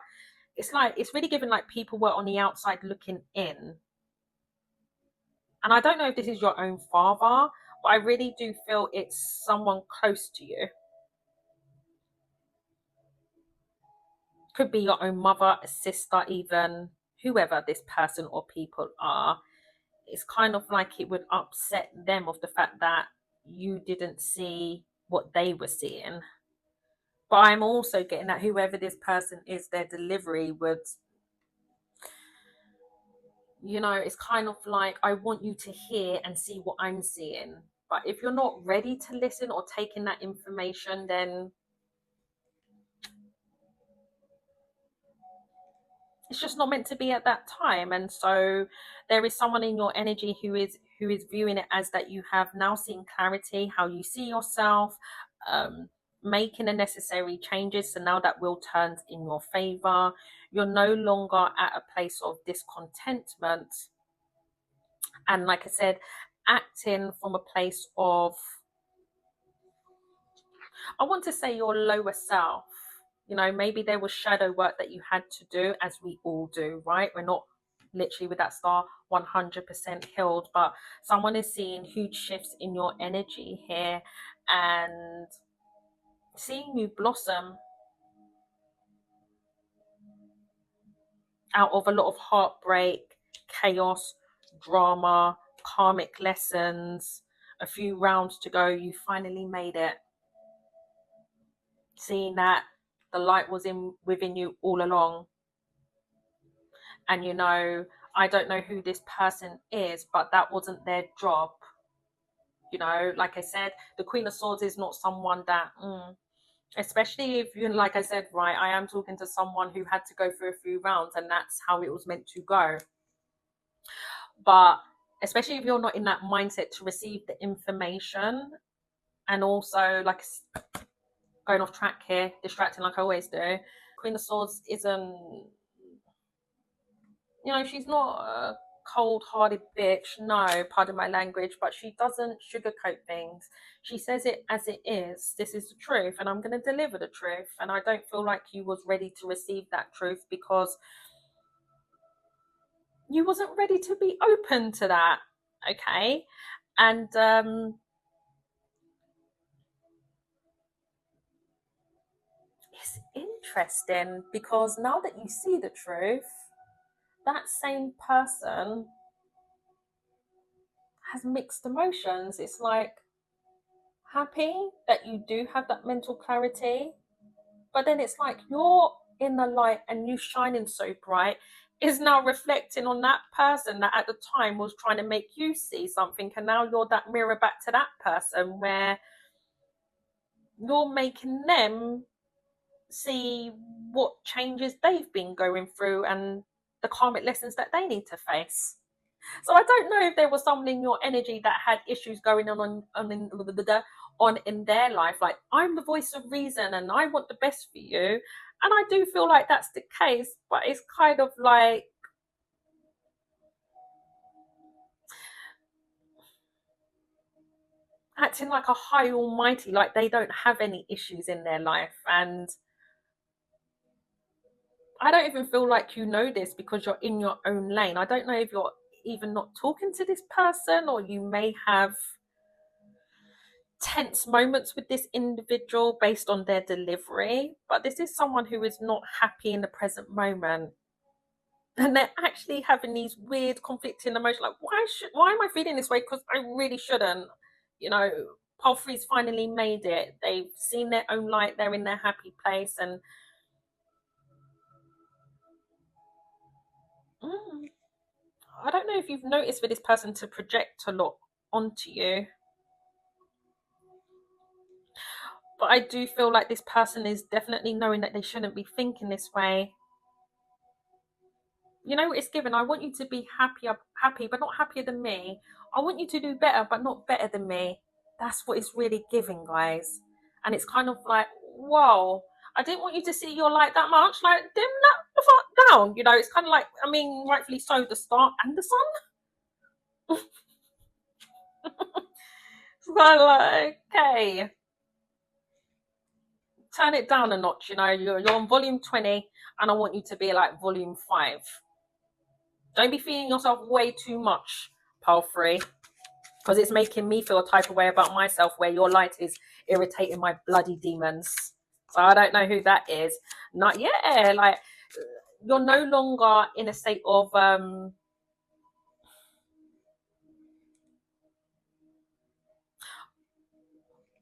it's like it's really given like people were on the outside looking in. And I don't know if this is your own father, but I really do feel it's someone close to you. Could be your own mother, a sister, even whoever this person or people are. It's kind of like it would upset them of the fact that you didn't see what they were seeing. But I'm also getting that whoever this person is, their delivery would, you know, it's kind of like, I want you to hear and see what I'm seeing. But if you're not ready to listen or take in that information, then it's just not meant to be at that time. And so there is someone in your energy who who is viewing it as that you have now seen clarity, how you see yourself, making the necessary changes. So now that wheel turns in your favor. You're no longer at a place of discontentment. And like I said, acting from a place of, I want to say, your lower self. You know, maybe there was shadow work that you had to do, as we all do, right? We're not literally with that star 100% healed, but someone is seeing huge shifts in your energy here and seeing you blossom out of a lot of heartbreak, chaos, drama, karmic lessons. A few rounds to go, you finally made it. Seeing that the light was in within you all along. And you know, I don't know who this person is, but that wasn't their job. You know, like I said, the Queen of Swords is not someone that, especially if you, like I said, right, I am talking to someone who had to go through a few rounds and that's how it was meant to go. But especially if you're not in that mindset to receive the information, and also, like, going off track here, distracting like I always do, Queen of Swords isn't, you know, she's not a cold-hearted bitch, no, pardon my language, but she doesn't sugarcoat things. She says it as it is. This is the truth, and I'm going to deliver the truth. And I don't feel like you was ready to receive that truth because you wasn't ready to be open to that, okay? And it's interesting because now that you see the truth, that same person has mixed emotions. It's like happy that you do have that mental clarity, but then it's like your inner light and you shining so bright is now reflecting on that person that at the time was trying to make you see something, and now you're that mirror back to that person where you're making them see what changes they've been going through and the karmic lessons that they need to face. So I don't know if there was someone in your energy that had issues going on in their life. Like, I'm the voice of reason and I want the best for you. And I do feel like that's the case, but it's kind of like acting like a high almighty, like they don't have any issues in their life. And I don't even feel like you know this because you're in your own lane. I don't know if you're even not talking to this person, or you may have tense moments with this individual based on their delivery, but this is someone who is not happy in the present moment, and they're actually having these weird conflicting emotions, like, why am I feeling this way, because I really shouldn't. You know, Pole Three's finally made it. They've seen their own light, they're in their happy place. And I don't know if you've noticed for this person to project a lot onto you, but I do feel like this person is definitely knowing that they shouldn't be thinking this way. You know, it's given. I want you to be happy, but not happier than me. I want you to do better, but not better than me. That's what it's really giving, guys. And it's kind of like, whoa, I didn't want you to see your light that much. Like, dim that the fuck down. You know, it's kind of like, I mean, rightfully so, the star and the sun. So, like, okay, turn it down a notch. You know, you're on volume 20, and I want you to be like volume 5. Don't be feeling yourself way too much, Pole 3, because it's making me feel a type of way about myself where your light is irritating my bloody demons. So I don't know who that is. Not yet. Like, you're no longer in a state of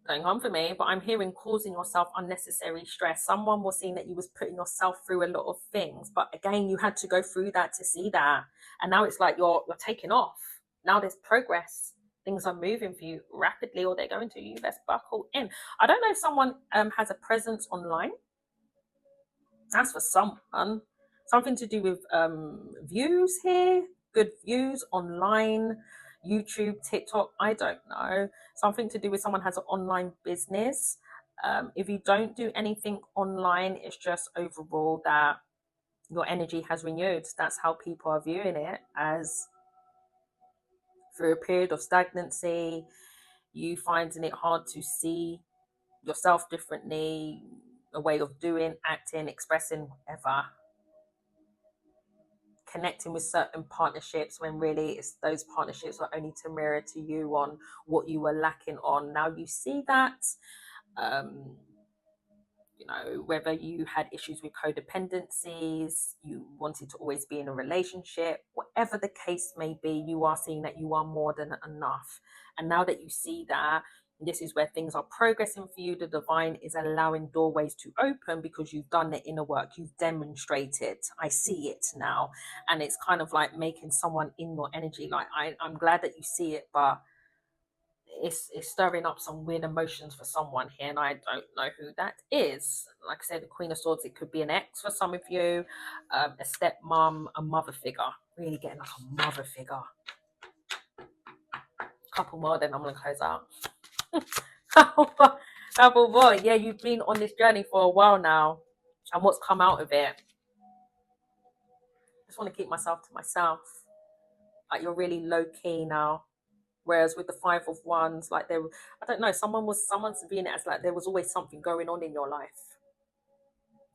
going on for me, but I'm hearing causing yourself unnecessary stress. Someone was seeing that you was putting yourself through a lot of things, but again, you had to go through that to see that, and now it's like you're taking off. Now there's progress. Things are moving for you rapidly, or they're going to. You best buckle in. I don't know if someone has a presence online. That's for someone. Something to do with views here. Good views online. YouTube, TikTok, I don't know. Something to do with someone has an online business. If you don't do anything online, it's just overall that your energy has renewed. That's how people are viewing it, as through a period of stagnancy, you finding it hard to see yourself differently, a way of doing, acting, expressing, whatever. Connecting with certain partnerships when really it's those partnerships are only to mirror to you on what you were lacking on. Now you see that. Um, you know, whether you had issues with codependencies, you wanted to always be in a relationship, whatever the case may be, you are seeing that you are more than enough. And now that you see that, this is where things are progressing for you. The divine is allowing doorways to open because you've done the inner work, you've demonstrated. I see it now. And it's kind of like making someone in your energy. Like, I'm glad that you see it, but it's stirring up some weird emotions for someone here, and I don't know who that is. Like I said, the Queen of Swords, it could be an ex for some of you, a stepmom, a mother figure. Really getting like a mother figure. Couple more, then I'm gonna close out. Couple more. Yeah, you've been on this journey for a while now, and what's come out of it? I just want to keep myself to myself. Like, you're really low key now. Whereas with the Five of Wands, like there, I don't know, someone's being it as like there was always something going on in your life.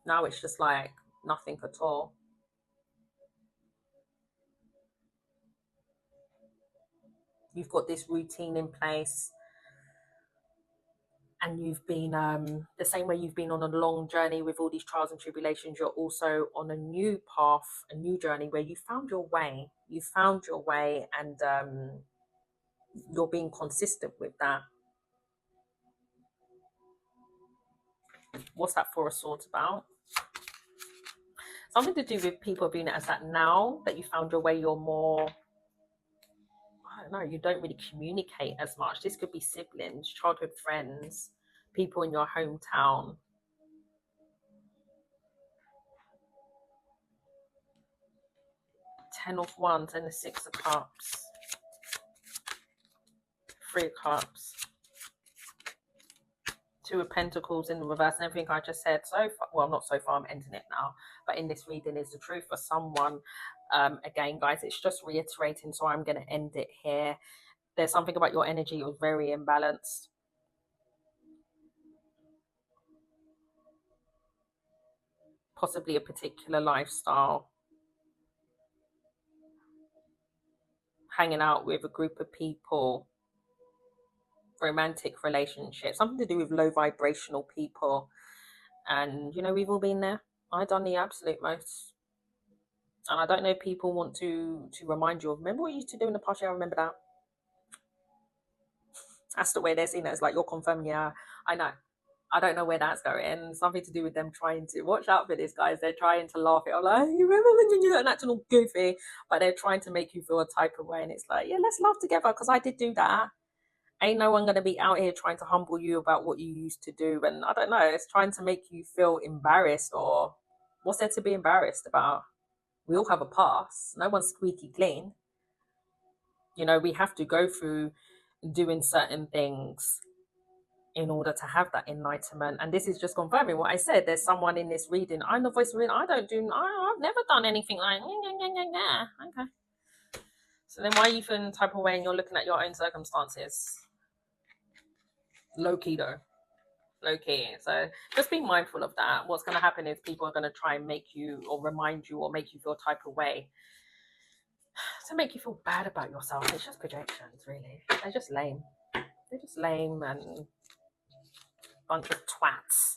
Now it's just like nothing at all. You've got this routine in place, and you've been the same way you've been on a long journey with all these trials and tribulations. You're also on a new path, a new journey where you found your way. You found your way, and you're being consistent with that. What's that Four of Swords about? Something to do with people being as that now that you found your way, you're more, I don't know, you don't really communicate as much. This could be siblings, childhood friends, people in your hometown. Ten of Wands and the Six of Cups. Three of Cups. Two of Pentacles in the reverse, and everything I just said so far, well, not so far, I'm ending it now, but in this reading is the truth for someone. Again, guys, it's just reiterating, so I'm going to end it here. There's something about your energy, it was very imbalanced. Possibly a particular lifestyle. Hanging out with a group of people. Romantic relationships. Something to do with low vibrational people. And, you know, we've all been there. I've done the absolute most. And I don't know if people want to remind you of, remember what you used to do in the past? Yeah, I remember that. That's the way they're seeing it. It's like you're confirming, yeah, I know. I don't know where that's going. Something to do with them trying to watch out for this, guys. They're trying to laugh it off, like, you remember when you do that and acting all goofy, but they're trying to make you feel a type of way. And it's like, yeah, let's laugh together because I did do that. Ain't no one gonna be out here trying to humble you about what you used to do. And I don't know, it's trying to make you feel embarrassed, or what's there to be embarrassed about? We all have a past. No one's squeaky clean. You know, we have to go through doing certain things in order to have that enlightenment. And this is just confirming what I said. There's someone in this reading. I'm the voice of reading. I've never done anything like, okay. So then why are you feeling the type of way and you're looking at your own circumstances? Low key though. Low key. So just be mindful of that. What's going to happen is people are going to try and make you or remind you or make you feel type of way to make you feel bad about yourself. It's just projections, really. They're just lame. They're just lame and bunch of twats.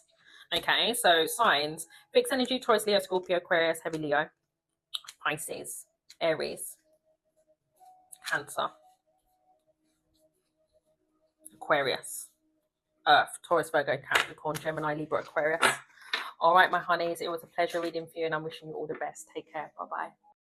Okay, so signs: fixed energy, Taurus, Leo, Scorpio, Aquarius, heavy Leo, Pisces, Aries, Cancer, Aquarius, Earth, Taurus, Virgo, Capricorn, Gemini, Libra, Aquarius. All right, my honeys, it was a pleasure reading for you, and I'm wishing you all the best. Take care. Bye-bye.